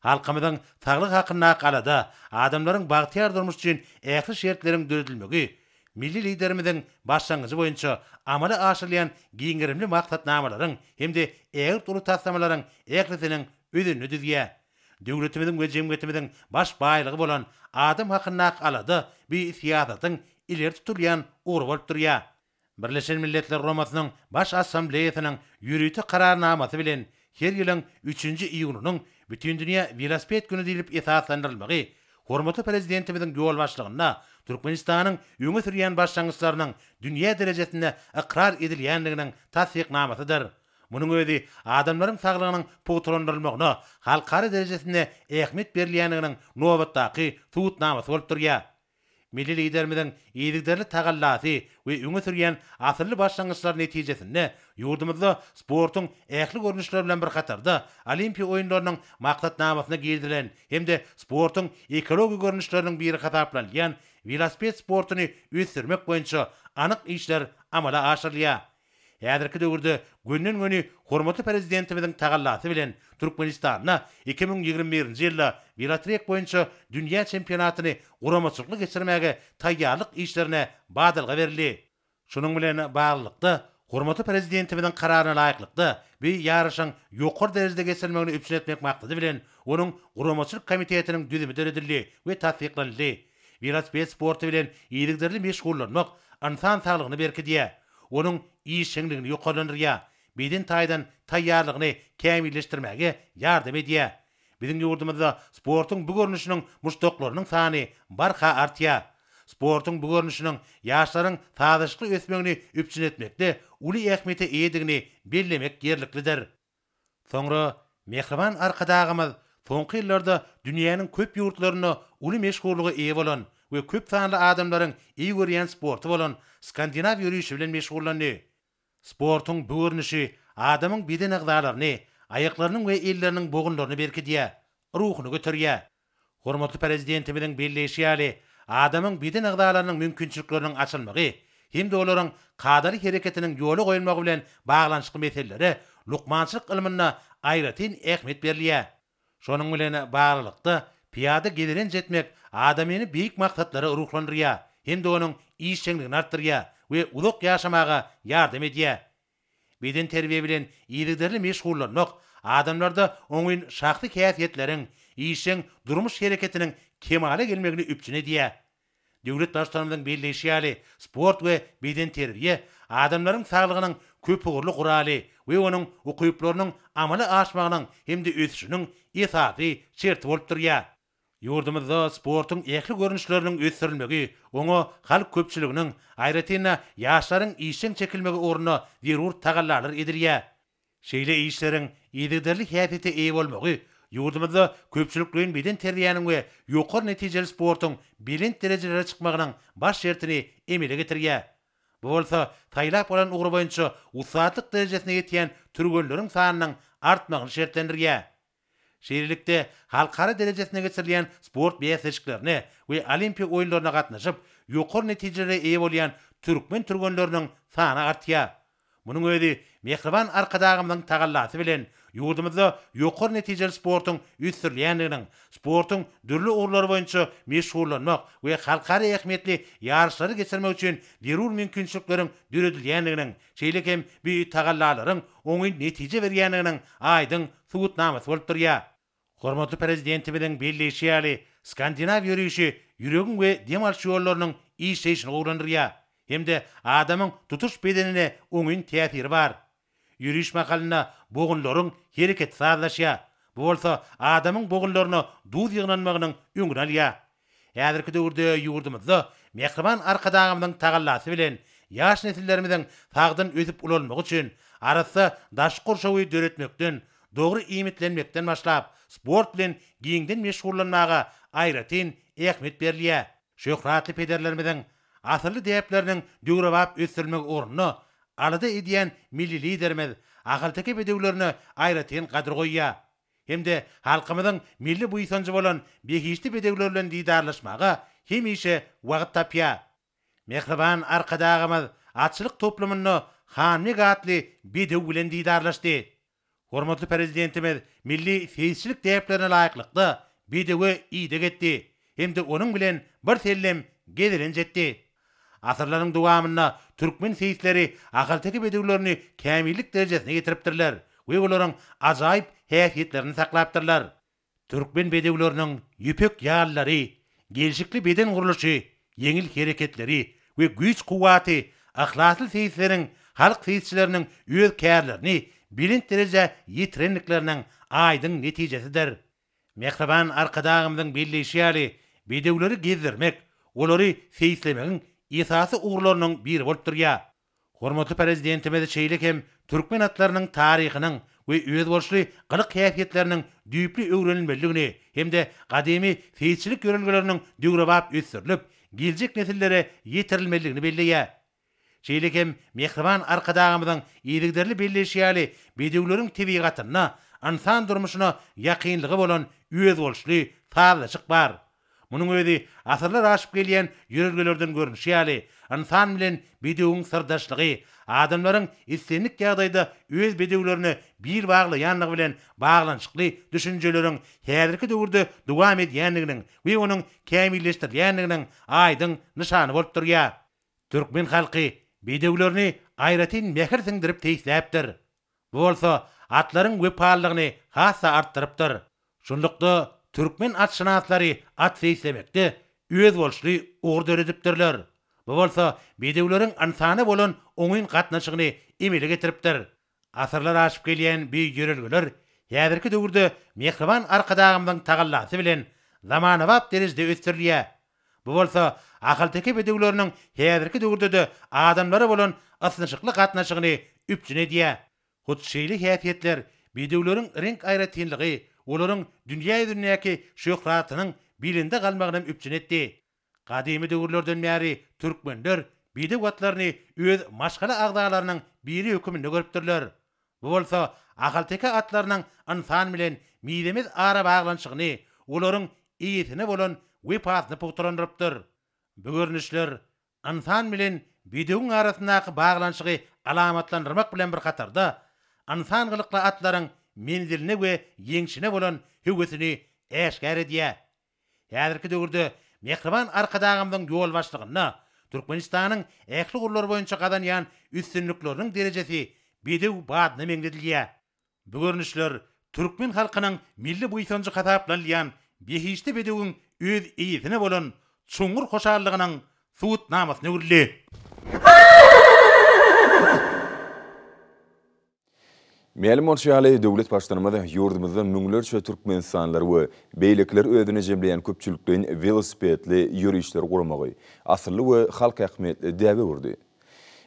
Halkymyzyň saglyk hakyna galada adamlaryň bagtyar durmuş üçin ähli şertleriň düzeltilmegi, milli liderimiziň başlangyjy boýunça amala aşyrylýan giňirimli maksatnamalaryň hemde ägir tuly taslamalaryň ählisiniň özüni düzýär. Döwletimiziň we jemgyýetimiziň baş baýlygy bolan adam hakyna galada bir siýasatyň ileri tutulýan ugur bolup durýar. Birleşen Milletler Romasynyň baş assambleýasynyň ýürüýti kararnamasy bilen her ýylyň 3-nji iýunynyň bütün dünýä velosiped güni diýilip esaslandyrylmagy, hormatly prezidentimiziň ýol başlygyna Türkmenistanyň öňe sürýän başlangyçlarynyň dünýä derejesinde ikrar edilýändiginiň tasdiknamasydyr. Munyň özi adamlaryň saglygynyň pogtrandyrylmagyna halkara derejesinde ähmiýet berilýändiginiň nobatdaky tutnamasy bolup durýar. Milli liderimiziň ýedigderli tagallasy we öňe sürýän asyrly başlangyçlar netijesinde ýurdumyzda sportyň ähli görnüşleri bilen bir hatarda Olimpiýa oýunlarynyň maksatnamasyna girdilen hemde sportyň ekologik görnüşleriniň biri hasaplanýan velosiped sportyny ösürmek boýunça anyk işler amala aşyrylýar. Häzirki döwürde günden-güni hormatly prezidentimiziň tagallasy bilen Türkmenistanyna 2021-nji ýylda velotrek boýunça dünýä çempionatyny guramaçylyk geçirmäge taýýarlyk işlerine badalga berildi. Şunyň bilen baglykda hormatly prezidentimiziň kararyna laýyklykda bir ýarışyň ýokary derejede geçirilmegini üpsün etmek maksady bilen onuň guramaçylyk komitetiniň düzümi edildi we tasdiklandy. Velosiped sporty bilen ýedigderli meşgullanmak insan saglygyny berkidýär. Onuň işçiligini ýokarlandyrýar, beden taýdan taýýarlygyny kämilleşdirmäge ýardam edýär. Biziň ýurdumyzda sportyň bu görnüşiniň muşdoklarynyň sany barha artýar. Sportyň bu görnüşiniň ýaşlaryň tazyşykly ösmegini üpsün etmekde uly ähmiýete eýedigini bellemek gerliklidir. Soňra mehriban arkadagymyz soňky ýyllarda dünýäniň köp ýurtlaryna uly meşgullygy eýe bolan we köp sanly adamlaryň iyi görýän sporty bolan Skandinaw ýürüýüşi bilen meşgullandy. Sportyň bu görnüşi adamyň beden agdalaryny, aýaklarynyň we elleriniň bogunlaryny berkidýär, ruhuny göterýär. Hormatly prezidentimiziň belleşi ýaly adamyň beden agdalarynyň mümkinçilikleriniň açylmagy, hemde olaryň kadary hereketiniň ýoly goýulmagy bilen baglanyşly meselelere lukmançylyk ilmine aýratyn ähmiýet berilýär. Şonuň bilen baglykda piyada gediren jetmek adamyny beýik maksatlara ruhlandyrýar, hemde onuň işçiligini artdyrýar we uzak ýaşamaga ýardam edýär. beden terbiye bilen iyigderli meşgullanmak, adamlarda oňyn şahsy käfiýetleriň, işiň, durmuş hereketiniň kemale gelmegini üpçüne diýär. Döwlet başçylarynyň belleşýäli sport we beden terbiye adamlaryň saglygynyň köpügürli guraly we onuň ukyplarynyň amaly aşmagynyň hemde ösüşiniň esasy şerti bolup durýar. Yurdumuzda sportun ekli görünüşlerinin ösürilmegi, onu halk köpçülüğünün, ayratina yaşların işin çekilmegi oruna zerur tagallarlar edirýär. Şeýle işlerin ýygyderli häsiýete eýe bolmagi, yurdumuzda köpçülükliň beden terbiýanyň we ýokary netijeli sportun bilinç derejelere çykmagynyň baş şertini emele getirýär. Bu bolsa taýlap bolan ugry boýunça usatlyk derejesine ýetýän türgönleriň sanynyň artmagyny şertlendirýär. Şeýlelikde halkara derejesine geçirilýän sport beýleşiklerini we olimpiýa oýunlaryna gatnaşyp, ýokary netijelere eýe bolýan türkmen türgönleriniň sany artýar. Munyň özi mehriban arkadagymyň tagallasy bilen ýurdumyzda ýokary netijeli sportuň üstünliginiň, sportuň dürli urlary boýunça meşgullanmak we halkara ähmiýetli ýarşlary geçirmek üçin derur mümkinçilikleriň düredilýändiginiň, şeýle hem bir tagallalaryň oňy netije berýändiginiň aýdyň subutnamasy bolup durýar. Hormatly prezidentimiň belleşýäli Skandinaw ýürüýüşi ýüregin we dem alçy ýollarynyň işleýişini gowrandyrýar. Hemde adamyň tutuş bedenine oňyn täsiri bar. Ýürüýüş makalyna bogunlaryň hereket sazlaşýar. Bu bolsa adamyň bogunlaryna duz ýygnanmagynyň öňüne alýar. Häzirki döwürde ýurdumyzda mehriban arkadagymyň tagallasy bilen ýaş nesillerimiň sagdyn ösüp ulanmagy üçin arasy daş gurşawy döretmekden, dogry iýmitlenmekden başlap sport bilen giňden meşgullanmaga aýratyn ähmiýet berilýär. Şöhratly pederlerimiň asyrly däpleriniň döwrebap ösülmek ornuny alada edýän milli liderimiz ahalteki bedewlerini aýratyn gadyr goýýar. Hemde halkymyzyň milli buýsanjy bolan beýişli bedewler bilen diýdarlaşmaga hemişe wagt tapýar. Mehriban arkadagymyz atçylyk toplumyny hanmy gatly bedew bilen diýdarlaşdy. Hormatly prezidentimiz milli feýsçilik däplerine laýyklykda bedewe ýyda getdi. Hemde onuň bilen bir sellem gediren jetdi. Asırlaryň dowamynda türkmen feýsleri ahalteki bedewlerini kämillik derejesine getiripdirler we olaryň ajaýyp häsiýetlerini saklapdyrlar. Türkmen bedewleriniň ýüpek ýallary, gelşikli beden guruluşy, yeňil hereketleri we güýç kuwaty ahlasly feýsleriň halk feýsçileriniň öz kärlerini bilinç dereje ýitirenlikleriň aýdyň netijesidir. Mehriban arkadagymyň belleşýäli bedewleri gezdirmek, olary feýslemegiň esasy uğurlarynyň biri bolup durýar. Hormatly prezidentimiz şeýle hem türkmen atlarynyň taryhynyň we öz bolşly gylyk häsiýetleriniň düýpli öwrenilmeligini hemde gadymy feýsçilik ýörelgeleriniň döwrebap ösürilip, geljek nesillere ýetirilmeligini belleýär. Şeýle hem mehriban arkadagymyň ýygyderli belleşýäli bedewleriň tebigatyna, insan durmuşyna ýakynlygy bolan öz bolşly sazlaşyk bar. Munyň özi asyrlar aşyp gelýän ýörelgelerden görünýäli, insan bilen bedewiň sirdaşlygy, adamlaryň islenlik ýagdaýda öz bedewlerini bir baglaýanlygy bilen baglançykly düşünjeleriň häzirki döwürde dowam edýänliginiň we onuň kämilleşdirilýänliginiň aýdyň nyşany bolup durýar. Türkmen halky bedewlerini aýratyn mehir siňdirip teýsläpdir. Bu bolsa atlaryň wepalygyny hassa artdyrypdyr. Şonlukda türkmen atşynaslary at feýslemekde öz bolşly ugur döredipdirler. Bu bolsa bedewleriň insany bolan oňyn gatnaşygyny emele getiripdir. Asyrlar aşyp gelýän bir ýörelgeler häzirki döwürde mehriban arkadagymyň tagallasy bilen zamanawap derejede ösürilýär. Bu bolsa ahalteki bedewleriniň häzirki döwürde de adamlara bolan asynçykly gatnaşygyny üpçün edýär. Hutşeýli häsiýetler bedewleriň renk aýratynlygy, olaryň dünýäki şöhratynyň bilinde galmagyny üpçün etdi. Gadymy döwürlerden bäri türkmenler bedew atlaryny öz maşgala agdalarynyň biri höküminde görüpdirler. Bu bolsa ahalteki atlarynyň insan bilen miýdemiz ara baglançygyny, olaryň iýetine bolan wepasyny pugturandyrypdyr. Bu görnüşler insan bilen bedewiň arasyndaky baglançygy alamatlandyrmak bilen bir hatarda insan gylykly atlaryň menziline we ýeňşine bolan höwesini eşgär edýär. Häzirki döwürde mehriban arkadagymyň ýol başlygyna Türkmenistanyň ähli gurulary boýunça gadanýan üstünlikleriň derejesi bedew badına meňdedilýär. Bu görnüşler Türkmen halkynyň milli buýsanjy hataplanýan behişde bedewiň öz ýygyne bolan çoňur hoşallygynyň suut namasyna gürli. Ma'lum bolşaly döwlet başlanmada ýurdumyzda müňlerçe türkmen insanlar we beýlekler özüne jemleýän köpçülikden velosipedli ýürüýüşler gurmagy asyrly we halka ähmiýetli däwe urdy.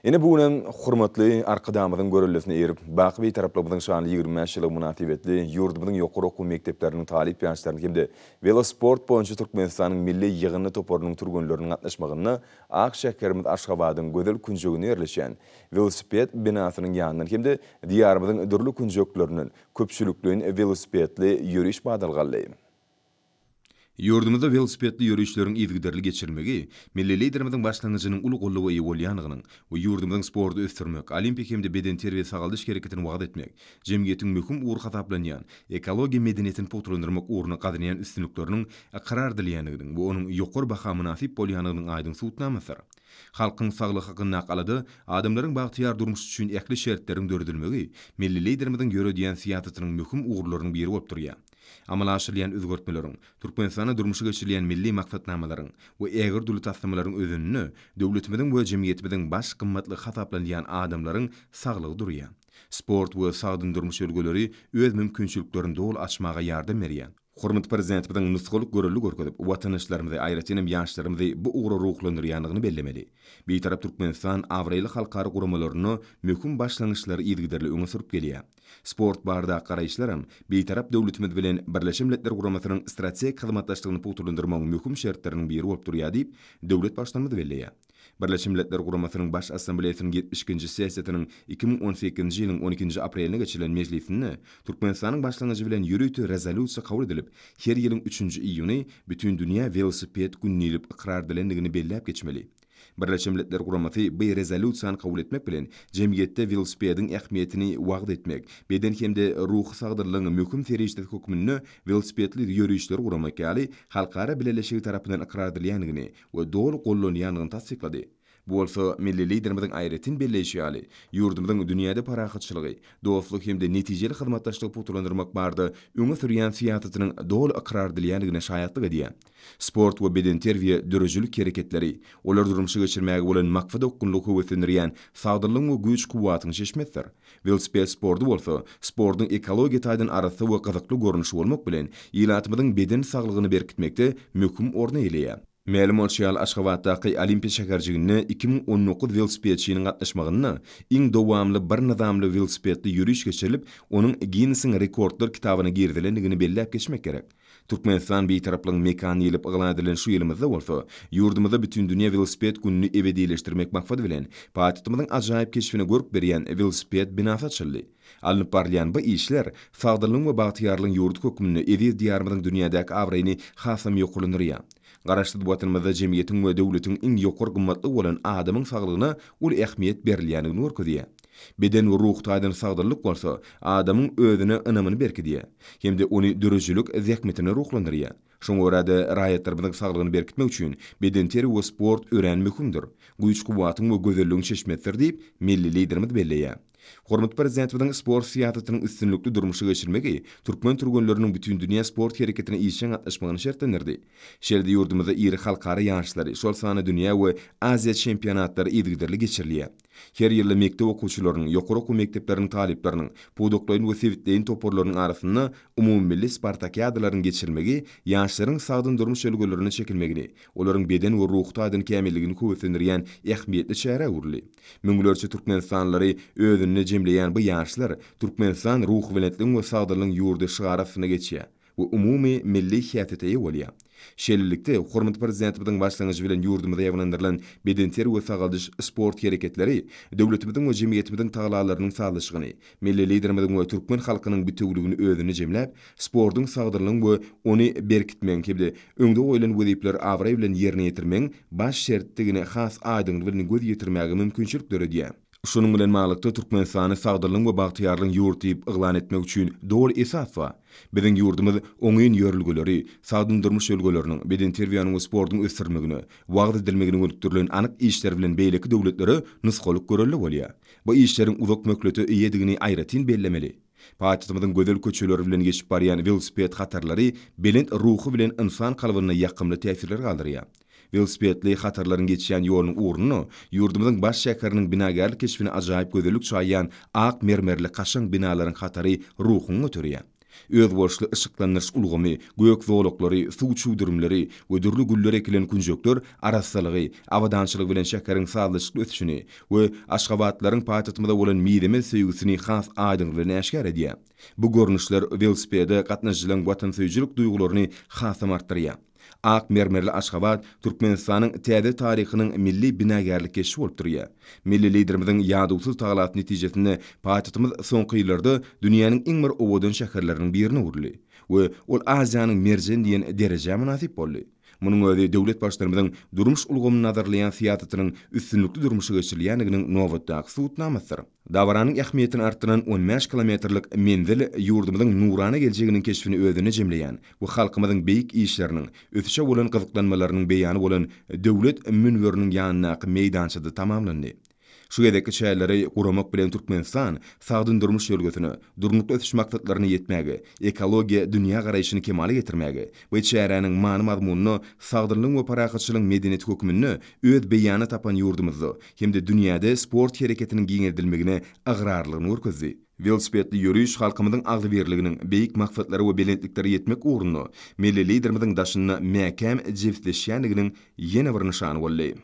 Ene buňam hormatly arkadamyzyň görellisine erip, baky taraplarymyzyň şany 25 ýylyk münasibetli ýurdumyzyň ýokary okuw mekdepleriniň talip ýaşlaryny hemde velosport boýunça Türkmenistanyň milli ýygyny toparynyň turgunlarynyň gatnaşmagyna Akşekerimiz Aşgabatyň gözel künjegine ýerleşen velosiped binasynyň ýanyndan hemde diýarymyzyň dürli künjekleriniň köpçülikden velosipedli ýürüýüş badalgaly. Yurdumuzda velosipedli ýürüýüşleriň ýygyderli geçirmegi, milli liderimiziň başlangyjynyň uly gollugy ýa bolýanynyň we ýurdumyzyň sporty ösdürmek, olimpik hemde beden terbiýe sagaldyş gereketini wagt etmek, jemgyýetiň möhüm ugur hataplanýan ekologiýa medeniyetini puturlandyrmak ugruna gadynýan üstünlikleriniň karar dilýänliginiň we onuň ýokary baha münasip bolýanynyň aýdyň suwtnamasyr. Halkyň saglygy hakyny nakalady, adamlaryň bagtyar durmuş üçin ähli şertleriň döredilmegi, milli liderimiziň ýöredýän siýasatynyň möhüm ugurlarynyň biri bolup durýar. Amalaşylýan özgörtmeleriň, Türkmenistana durmuşy geçirilýän milli maksatnamalaryň we ägir döwlet tasdimlaryň özünni döwletimiziň we jemgyýetimiziň baş gymmatly hataplanýan adamlaryň saglygy durýar. Sport we sagdyn durmuş ýolgoleri öz mümkinçiliklerini dol açmaga ýardam berýär. Hormat prezidentimiziň nusgalyk görelli görkezip, watandaşlarymyzy aýratynam ýaşlarymyzy bu ugra ruhlandyrýanlygyny bellemeli. Bir tarap Türkmenistan awraýly halkary gurumalaryny möhüm başlangyçlary ýygyderli öňe sürüp gelýär. Sport barada garaýşlaram bir tarap döwletimiz bilen Birleşik Milletler Guramasynyň strategik hyzmatdaşlygyny puturlandyrmagyň möhüm şertleriniň biri bolup durýar diýip döwlet başlanmagy belleýär. Birleşik Milletler Guramasynyň baş assambleýasynyň 72-nji sessiýasynyň 2018-nji ýylyň 12-nji apreline geçirilen mejlisinde Türkmenistanyň başlangyjy bilen ýürüýti rezolýusiýa kabul edilip, her ýylyň 3-nji iýuny bütün dünýä velosiped gününi edip ikrar edilendigini belläp geçmeli. Birleşik Milletler Guramasy bu rezolýusiýany kabul etmek bilen jemgyýetde velosipediň ähmiýetini wagt etmek, beden hemde ruhy sagdyrlygyny möhüm terişde hökmünde velosipedli ýürüýüşler guramak ýaly halkara birleşigi tarapyndan ikrar edilýändigini we dol gollanýanyny tasdiklady. Bu bolsa milli liderimiziň aýratyn belleşi ýaly ýurdumyzyň dünýäde parahatçylygy, dostluk hemde netijeli hyzmatdaşlygy puturlandyrmak barda öňe sürýän siýasatynyň dol ikrar edilýändigine şaýatlyk edýär. Sport we beden terbiýe dörejülik hereketleri, olar durmuşy geçirmäge bolan maksat okkunlygy wetenirýän sagdyrlyk we güýç kuwatyny şeşmetdir. Velosiped sporty bolsa, sportyň ekologiýa taýdan arasy we gyzykly görnüşi bolmak bilen ýylatymyzyň beden saglygyny berkitmekde möhüm orna eýleýär. Ma'lum bolşýal Aşgabatdaky Olimpiya şäherjigine 2019 velosipedçiniň gatnaşmagyny iň dowamly bir nizamly velosipedli ýürüýüş geçirilip, onuň Guinness'in rekordlar kitabyna girdilendigini belläp geçmek gerek. Türkmenistan bir taraplyň mekany ýylyp yglan edilen şu ýylymyzda bolsa, ýurdumyzda bütün dünýä velosiped gününi ebedileşdirmek maksady bilen patentimyzyň ajaýyp keşfini görüp berýän velosiped binasy açyldy. Alınıp barlayan bu işler sagdyrlygyň we bagtyarlygyň ýurdy hökmünde eziz diýarymyzyň dünýädäki awraýyny hasam ýokulundyrýar. Garaşdyk watanmyzda jemgyýetiň we döwletiň iň ýokary gymmatly bolan adamyň saglygyna ul ähmiýet berilýändigini görkezýär. Beden we ruh taýdan sagdyrlyk bolsa, adamyň özüne ynamyny berkidýär. Hemde ony dörejülik zähmetini ruhlandyrýar. Şoňa görä de raýatlarynyň saglygyny berkitmek üçin beden teri we sport ören möhümdir. Güýç kuwatyň we gözelligiň şeşmetdir diýip milli liderimiz belleýär. Hormat prezidentimiziň sport siýasatynyň üstünlükli durmuşy geçirmegi türkmen turgunlarynyň bütün dünýä sport hereketine işen gatnaşmagyny şertlendirdi. Şerde ýurdumyzda iri halkara ýaşlary, şol sany dünýä we Aziýa çempionatlary ýygyderli geçirilýär. Her ýyly mekdep okuwçylarynyň, ýokary okuw mekdepleriniň talipleriniň, podokloýun we sewitleýin toporlarynyň arasynda umumilli spartakiadalaryň geçirilmegi ýaşlaryň sagdyn durmuş ýolgolaryny çekilmegini, olaryň beden we ruh taýdan kämilligini köwetlendirýän ähmiýetli çäre urly. Müňlerçe türkmenistanlary özüne jemleýän bu ýaşlar Türkmenistan ruh bilenetliň we sagdyrlygyň ýurdy şygaryna geçýär we umumy milli häsiýete ýa bolýar. Şeýlelikde hormat prezidentimiziň başlangyjy bilen ýurdumyzda ýaglandyrylan beden teri we sagaldyş sport hereketleri döwletimiziň we jemgyýetimiziň taglalarynyň sağlaşygyny, milli liderimiziň we türkmen halkynyň bütünligini özüne jemläp, sportyň sagdyrlygyny we ony berkitmek hemde öňde goýulan wezipler awraý bilen ýerine ýetirmeň baş şertdigine has aýdyňlyk bilen göz ýetirmäge mümkinçilik döredýär. Şunun bilen maglykda Türkmenistany sagdyrlygyň we bagtyarlygyň ýurtyp yglan etmek üçin dogry esas bar. Biziň ýurdumyz oňyn ýörülgeleri, sagdyrlyş ýölgeleriniň, beden terbiýanyň we sportyň ösdürmegine, wagt edilmegine öňüktirilen anyk işler bilen beýleki döwletleri nusgalyk görelli bolýar. Bu işleriň uzak mökleti iýedigini aýratyn bellemeli. Paýtagymyzyň gözel köçeleri bilen geçip barýan velosiped hatarlary belent ruhy bilen insan kalbyna ýakymly täsirler galdyrýar. Velosipedli hatarlaryň geçýän ýolunyň urnuny ýurdumyzyň baş şäheriniň binagarlyk keşfine ajaýyp gözellik çaýýan ak mermerli kaşyň binalaryň hatary ruhyny götürýär. Öz boşly ışıklanýyş ulgamy, gök zowlaklary, suw çuwdurumlary we dürli güller ekilen kunjoklar arasalygy, awadançylyk bilen şäheriň sağlyşyk ötüşini we Aşgabatlaryň paýtagymyzda bolan miýdeme söýgüsini has aýdynlygyny näşkär edýär. Bu görnüşler velosipede gatnaşylaryň watan söýjülük duýgularyny hasam artdyrýar. Ak mermerli Aşgabat Türkmenistanyň täze taryhynyň milli binagarlyk keşfi bolup durýar. Milli liderimiziň ýaduwsuz tagalat netijesinde paýtatymyz soňky ýyllarda dünýäniň iň bir owadan şäherleriniň birine uruly we ol Aziýanyň merjen diýen derejä münasip boldy. Munyň özi döwlet başlarymyzyň durmuş ulgamyny nazarlaýan siýasatynyň üstünlükli durmuşy geçirilýändiginiň nowatdaky suwutnamasydyr. Dawaranyň ähmiýetini artdyran 15 kilometrlik menzil ýurdumyzyň nurany geljeginiň keşfini özüne jemleýän we halkymyzyň beýik işleriniň, ötüşe bolan gyzyklanmalarynyň beýany bolan döwlet münweriniň ýanyna meýdançyda tamamlandy. Şu gedeki şäherleri guramak bilen Türkmenistan sagdyn durmuş ýölgesini, durnukda ötüş maksatlaryny ýetmäge, ekologiýa dünýä garaýşyny kemale getirmäge we şäheriniň many mazmunyny, sagdyrlygyň we parahatçylygyň medeniýet hökmüni öz beýany tapan ýurdumyzda hemde dünýäde sport hereketiniň giňerdilmegine agrarlygyny görkezdi. Velosipedli ýürüýüş halkymyzyň agzybirliginiň beýik maksatlary we belentlikleri ýetmek ugrunda milli liderimiziň daşyna mäkem jefleşýändiginiň ýene bir nyşany boldy.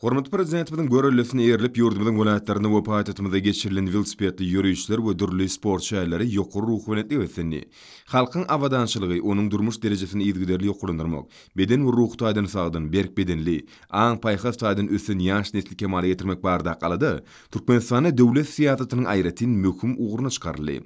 Hormatly prezidentimiň görellisine erilip ýurdumyzyň welaýatlaryna we paýtatymyzda geçirilen velosipedli ýürüýüşler we dürli sport şäherleri ýokary ruh bilen öwrenli. Halkyň awadançylygy onuň durmuş derejesini ýetgiderli ýokurlandyrmak, beden we ruh taýdan sagdyn, berk bedenli, aň paýhas taýdan ösen ýaş nesli kemale getirmek barda galada, Türkmenistana döwlet siýasatynyň aýratyn möhüm ugruny çykarly.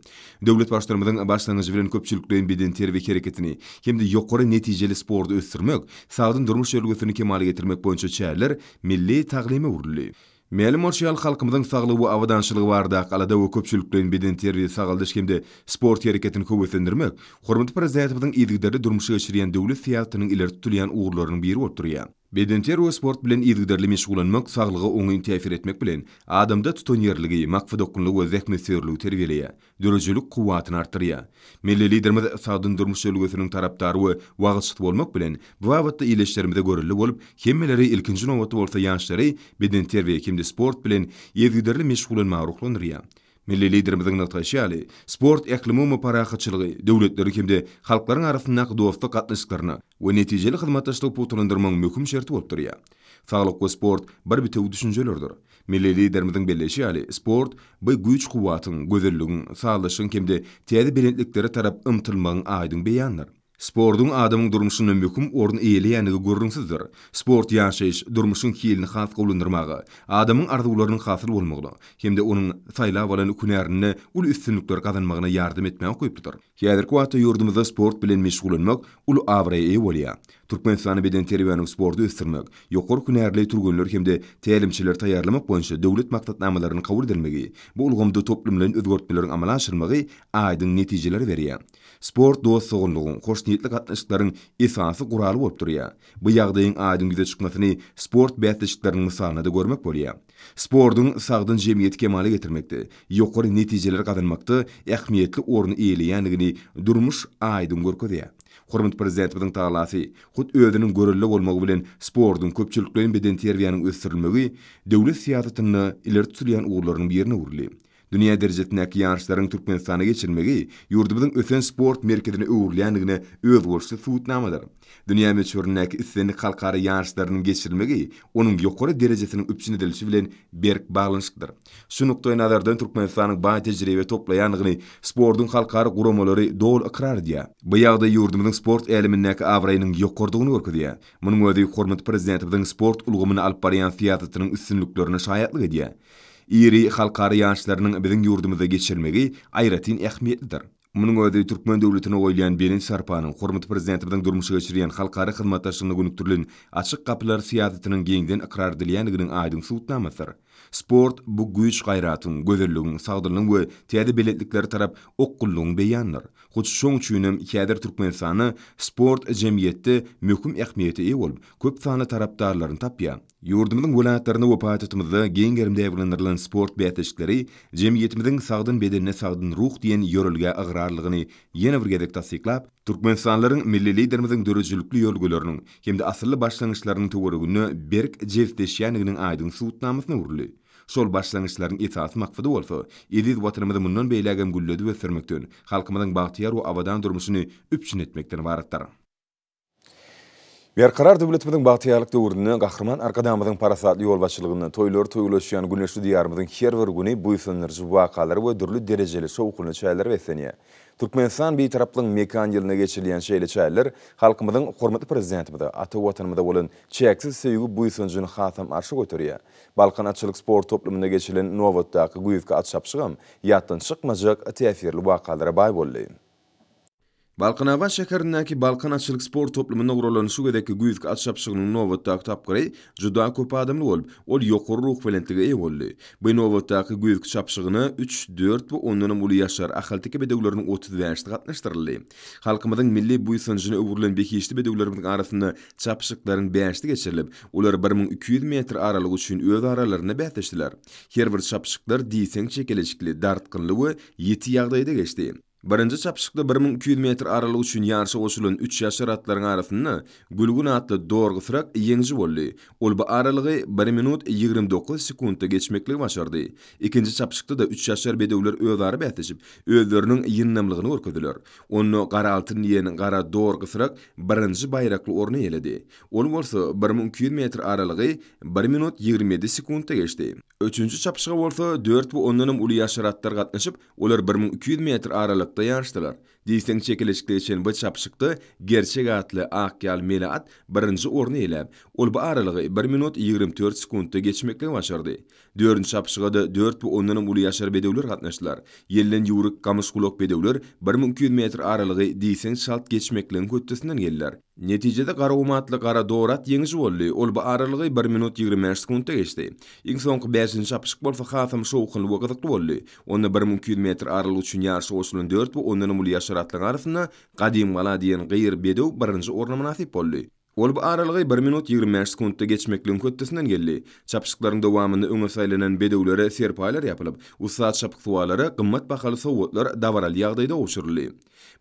Döwlet başlarymyzyň başlangyjy bilen köpçülikden beden terbiýe hereketini hemde ýokary netijeli sporty ösdürmek, sagdyn durmuş ýölgesini kemale getirmek boýunça şäherler milli taglime uruly. Meýli morşýal halkymyzyň saglygy we awadançylygy barda galada we köpçülikden beden terbiýe sagaldyş hemde sport hereketini köpüýendirmek, hormatly prezidentimizin ýetgiderli durmuşy geçirýän döwlet siýasatynyň ileri tutulýan ugurlarynyň biri bolup durýar. Beden terbiýe sport bilen ýetgiderli meşgulanmak saglyga oňy täsir etmek bilen adamda tutan ýerligi, makfa dokunlygy we zähmet sürlügi terbiýeleýär, dörejelik kuwatyny artdyrýar. Milli liderimiz sagdyn durmuş ýölgesiniň tarapdary we wagtçy bolmak bilen bu wagtda iýleşlerimizde görülli bolup, hemmeleri ilkinji nowatda bolsa ýaşlary beden terbiýe hemde sport bilen ýetgiderli meşgulanmagy ruhlandyrýar. Milli liderimiziň nataşýaly sport eklimi we parahatçylygy döwletleri hemde halklaryň arasyndaky dostluk gatnaşyklaryny we netijeli hyzmatdaşlyk putulandyrmagyň möhüm şerti bolup durýar. Saglyk we sport bir bitew düşünjelerdir. Milli liderimiziň belleşýaly sport bu güýç kuwatyň, gözelligiň, sağlaşyň hemde täze belentlikleri tarap ymtylmagyň aýdyn beýanlar. Sportun adamın durmuşuna möhüm orun eýeleýänligi görünsizdir. Sport ýaşaýyş, durmuşyň kilini has gowlandyrmagy, adamyň arzuwlarynyň hasyl bolmagyna, hemde onuň saýlap bolan günärini ul üstünlikler gazanmagyna ýardym etmäge goýupdyr. Häzirki wagtda ýurdumyzda sport bilen meşgulanmak ul awraýa bolýar. Türkmenistany beden terbiýanyň sporty ösdürmek, ýokary günärli turgunlar hemde tälimçiler taýýarlamak boýunça döwlet maksatnamalaryny kabul edilmegi, bu ulgamda toplumlaryň özgertmeleriň amala aşyrmagy aýdyn netijeler berýär. Sport dostlugyň, hoşnýetli gatnaşyklaryň esasy guraly bolup durýar. Bu ýagdaýyň aýdyn güze çykmasyny sport bätleşikleriniň mysalyna da görmek bolýar. Sportyň sagdyn jemgyýet kemale getirmekde, ýokary netijeler gazanmakda ähmiýetli orun eýeleýänligini durmuş aýdyn görkezýär. Hormatly prezidentimiň taýlasy, hut özüniň görelli bolmagy bilen sportyň köpçülikden beden terbiýanyň ösdürilmegi döwlet siýasatyny ileri tutulýan ugurlarynyň birine uruly. Dünýä derejesindäki ýanşlaryň Türkmenistana geçirmegi ýurdumyzyň ösen sport merkezine öwrülýänligine öz bolşy suwutnamadyr. Dünýä meşhurlygyny islenlik halkara ýanşlarynyň geçirmegi onuň ýokary derejesiniň öpçüne edilişi bilen berk baglanyşykdyr. Şu nukdaý nazardan Türkmenistanyň baý tejribe toplaýanlygyny sportyň halkara guramalary dol ikrar edýär. Bu ýagdaý ýurdumyzyň sport elimindäki awraýynyň ýokardygyny görkezýär. Munyň özi hormatly prezidentimiň sport ulgamyny alyp barýan siýasatynyň üstünliklerini şaýatlyk edýär. Iri halkara ýanşlarynyň biziň ýurdumyzda geçirmegi aýratyn ähmiýetlidir. Munyň özi Türkmen döwletine goýulan birinji sarpanyň hormatly prezidentimiň durmuşy geçirýän halkara hyzmatdaşlygyna gönükdirilen açyk kapylar siýasatynyň geňden ikrar edilýänliginiň aýdyn suwutnamasydyr. Sport bu güýç gaýratyň, gözelligiň, sagdylygyň we täze biletlikleri tarap okkullugyň beýanlar. Hoç şoň üçinem käder Türkmenistany sport jemgyýeti möhüm ähmiýete ýa bolup, köp sany tarapdarlaryny tapýar. Ýurdumyzyň welaýatlaryna wepat etmizde geňgerim däwirlendirilen sport bäteşikleri jemgyýetimiziň sagdyn bedenine sagdyn ruh diýen ýörelge agrarlygyny ýene bir gezek tasdiklap, Türkmenistanlaryň milli liderimiziň dörejlikli ýolgularynyň hemde asylly başlangyçlarynyň töweregini berk jewdeşýänliginiň aýdyn suwutnamasyna urly. Şol başlangyçlaryň esas maksady bolsa, ediz watanymyzy mundan beýlägem gülledi we sürmekden, halkymyzyň bagtyýar we abadan durmuşyny üpçün etmekden baratlar. Berkarar döwletimiziň bagtyýarlyk döwründe gahrman arkadamyzyň parasatly ýol başçylygyny toýlar güneşli diýarymyzyň her bir güni buýsunlarjy wakalary we dürli derejeli sowukyny çäýler besenýär. Türkmenistan bir taraplyň mekan ýylyna geçirilýän şeýle çäýler halkymyzyň hormatly prezidentimize ata watanymyza bolan çeksiz sevgi buýsunjyny hasam arşy göterýär. Balkan atçylyk sport toplumyna geçirilen Nowatdaky güýzki at şapşygam ýatdan çykmajak täsirli wakalara baý boldy. Balkan Habarlary şäherindäki Balkan atçylyk sport toplumyna guralan şu gedeki güýzki at şapşygynyň Nowatdaky tapgyry juda köp adamly bolup, ol ýokary ruh bilentligi eýe boldy. Bu Nowatdaky güýzki şapşygyny 3, 4 we 10 uly ýaşar ahaltyky bedewleriniň 30 ýaşdy gatnaşdyryldy. Halkymyzyň milli buýsunjyny öwrülen bekiçli bedewlerimiň arasynda çapşyklaryň bäşdi geçirilip, ular 1200 metr aralyk üçin öz aralaryna bäteşdiler. Her bir çapşyklar diýseň çekeleşikli, dartgynly we ýeti ýagdaýda geçdi. Birinci çapşykda 1200 metr aralyk üçin ýarşa goşulan 3 ýaşar atlaryň arasynda Gülgün atly dorgy syrak ýeňji boldy. Ol bu aralygy 1 minut 29 sekundda geçmeklik başardy. Ikinji çapşykda da 3 ýaşar bedewler özleri bäteşip, özleriniň ýynnamlygyny görkezdiler. Onu gara altyn ýen gara dorgy syrak birinji baýrakly orny ýeledi. Ol bolsa 1200 metr aralygy 1 minut 27 sekundda geçdi. Üçüncü çapşyga bolsa 4 we 10 uly ýaşar atlar gatnaşyp, olar 1200 metr aralykda ýarşdylar. Diýseň çekilişikde için bu çapşykda gerçek atly Akýal Melat birinji orny elep, ol bu aralygy 1 minut 24 sekundda geçmekle başardy. Dördüncü çapşyga da 4 we 10 uly ýaşar bedewler gatnaşdylar. Ýelden ýuryk gamyskulak bedewler 1200 metr aralygy diýseň şalt geçmekle köttesinden geldiler. Netijede gara umatly gara dorat ýeňji boldy. Ol bu aralygy 1 minut 25 sekundda geçdi. Iň soňky 5-nji çapşyk bolsa hasam şowkynly we gyzykly boldy. Onda 1200 metr aralyk üçin ýarşy goşulan 4 we 10 uly ýaşar atlaryň arasynda Gadym Gala diýen gyýr bedew birinji orna munasip boldy. Ol bu aralygy 1 minut 25 sekundda geçmekle köttesinden geldi. Çapşyklaryň dowamynda öňe saýlanan bedewlere serpaýlar ýapylyp, usat çapyk suwalary gymmat bahaly sowgatlar dawral ýagdaýda goşuruldy.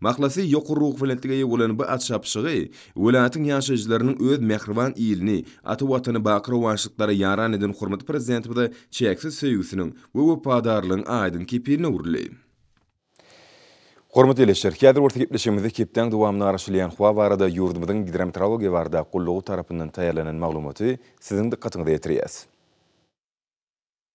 Mahlasy ýokary ruh bilentligi eýe bolan bu at şapşygy welaýatyň ýaşaýjylarynyň öz mehriban ýylini, ata watany bakyr waşyklary ýaran eden hormatly prezidentimize çeksiz sevgisiniň we wepadarlygyň aýdyn kepilini urly. Hormatly eleşler, häzir orta gepleşigimizde kepden dowamyny araşdyrýan Huwa barada ýurdumyzyň hidrometeorologiýa barada gullugy tarapyndan taýýarlanan maglumaty siziň dikkatiňize ýetirýäs.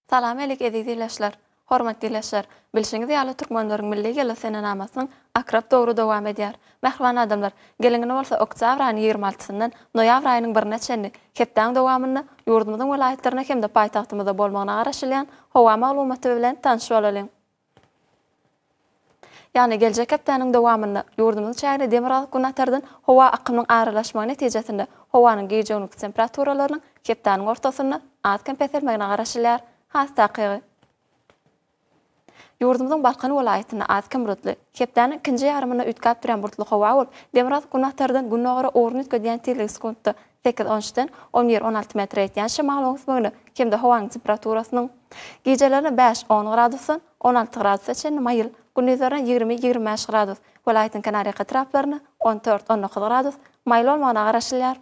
Salam elik edizleşler. Hormatly eleşler, bilşiňiz ýaly türkmenleriň milli gele senenamasyň akrap dogry dowam edýär. Mehriban adamlar, gelingini bolsa oktyabr aýynyň 26-syndan noýabr aýynyň 1-ne kepden dowamyny ýurdumyzyň welaýatlaryna hemde paýtagtymyzda bolmagyna garaşylýan howa maglumaty bilen tanşyp bolalım. Yani gelecek kepdeniň dowamyny ýurdumyzyň çägini demiral günatardan howa akymynyň aralaşmagy netijesinde howanyň geýjeglik temperaturalarynyň kepdeniň ortasynda az kempeselmegine garaşylýar. Has takygy. Ýurdumyzyň Balkan welaýatyna az kemrutly, kepdeniň ikinji ýarymyna ütkap duran burtly howa bolup, demiral günatardan günnägara orny ütkediýän tilek sekundda 8-13-den 11-16 metr etýän şymal oňsmagyny hemde howanyň temperaturasynyň geýjelerine 5-10 gradusdan 16 gradusga çenli maýyl, gündüzleriň 20-25 gradus, welaýatyň Kanariýa etraplaryna 14-19 gradus maýyl bolmagyna garaşylýar.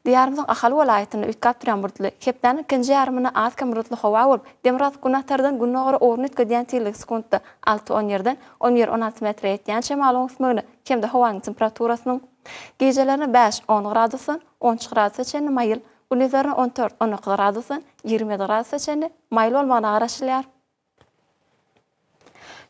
Diýarymyzyň ahal welaýatyny ütkap duran burtly, kepdeniň ikinji ýarymyna az kemrutly howa bolup, demiral günatardan günnägara orny ütkediýän tilek sekundda 6-17-den 11-16 metr etýän şymal oňsmagyny hemde howanyň temperaturasynyň geýjelerine 5-10 gradusdan 13 gradusga çenli maýyl, gündüzleriň 14-19 gradusdan 20 gradusga çenli maýyl bolmagyna garaşylýar.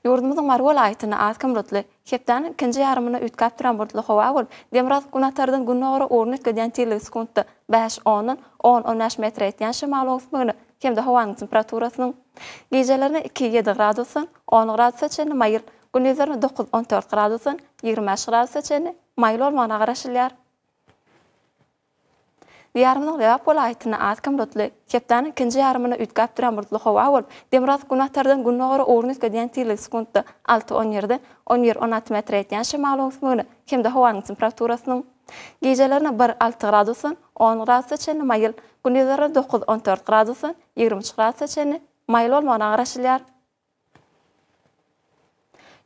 Ýurdumyzyň mar welaýatyna az kemrutly, kepdeniň ikinji ýarymyna ütkap duran burtly howa bolup, demiral günatardan günnägara orny ütkediýän tilek sekundda 5-10-dan 10-15 metr etýän şymal oňsmagyny hemde howanyň temperaturasynyň geýjelerine 2-7 gradusdan 10 gradusga çenli maýyl, gündüzleriň 9-14 gradusdan 25 gradusga çenli maýyl bolmagyna garaşylýar. Diyarımyň Lewap welaýatyna Atkam rotly, Kepdanyň ikinji ýarymyna ütkap duran burtly howa bolup, Demiraz Gunahtardan günnogara ornuny ödýän tiýlik sekundda 6-10 11-16 metr etýän şemaly öňsmyny, hemde howanyň temperaturasynyň gecelerine 1-6 gradusun, 10 gradusy çenli mayıl, gündüzleri 9-14 gradusun, 23 gradusy çenli mayıl bolmagyna garaşylýar.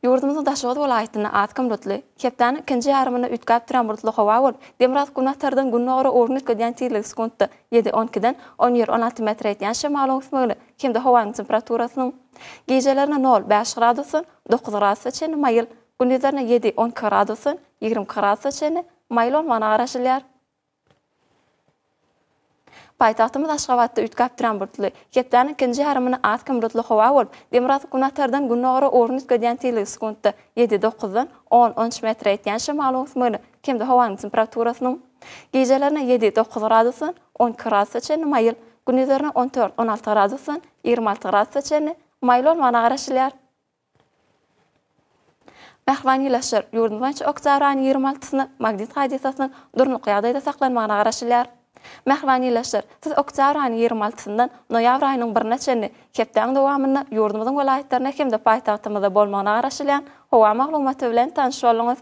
Yurdumyzyň Daşoğuz welaýatyna Atkam rotly, Kepdanyň ikinji ýarymyna ütkap duran burtly howa bolup, Demiraz Gunahtardan günnogara ornuny ödýän tiýlik sekundda 7-12-den 11-16 metr etýän şemaly öňsmyny, hemde howanyň temperaturasynyň gecelerine 0-5 gradusun, 9 gradusy çenli mayıl, gündüzlerine 7-12 gradusun, 20 gradusy çenli mayıl bolmagyna garaşylýar. Paytagtymyz Aşgabatda ütkap duran burtly, Kepdanyň ikinji ýarymyna Atkam rotly howa bolup, Demiraz Gunahtardan günnogara ornuny ödýän tiýlik sekundda 7-9-dan 10-13 metr etýän şemaly öňsmyny, hemde howanyň temperaturasynyň gecelerine 7-9 gradusun, 12 gradusy çenli mayıl, gündüzlerine 14-16 gradusun, 26 gradusy çenli mayıl bolmagyna garaşylýar. Mähwanylaşar ýurdumyň oktyabr aýynyň 26-syna magnit hadisasynyň durnuky ýagdaýda saklanmagyna garaşylýar. Mähwanylaşar, siz oktyabr aýynyň 26-syndan noýabr aýynyň 1-ne çenli Kepdanyň dowamyny ýurdumyzyň welaýatlaryna hemde paýtagtymyzda bolmagyna garaşylýan howa maglumaty bilen tanyş bolýaňyz.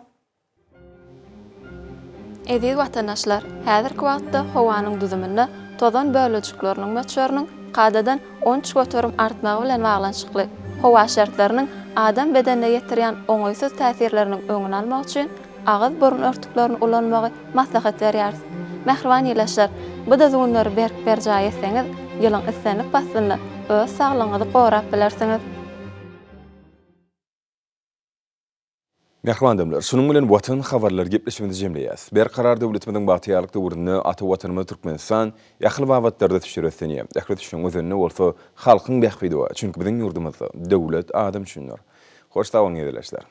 Eziz watandaşlar, häzirki wagtda howanyň düzüminde tozan bölejikleriniň möçberiniň qadadan 13 göterim artmagy bilen baglanşykly. Howa şertleriniň adam bedenine ýetirýän oňoýsuz täsirleriniň öňüni almak üçin agyz burun örtüklerini ulanmagy maslahat berýär. Mähwanylaşar, bu da zunlary berjaý etseňiz, ýylyň islenip basyny öz saglygyňyzy gorap bilersiňiz. Mähwandymlar, şunun bilen Watan Habarlary gepleşmemizi jemleýäs. Berkarar döwletimiziň bagtyýarlyk döwründe ata watanymy Türkmenistan ýakyl wagtlarda düşüretsenýär. Ýakly düşen özüne bolsa halkyň bähbidi, çünki biziň ýurdumyzda döwlet adam üçindir. Hoş tawaň edilýär.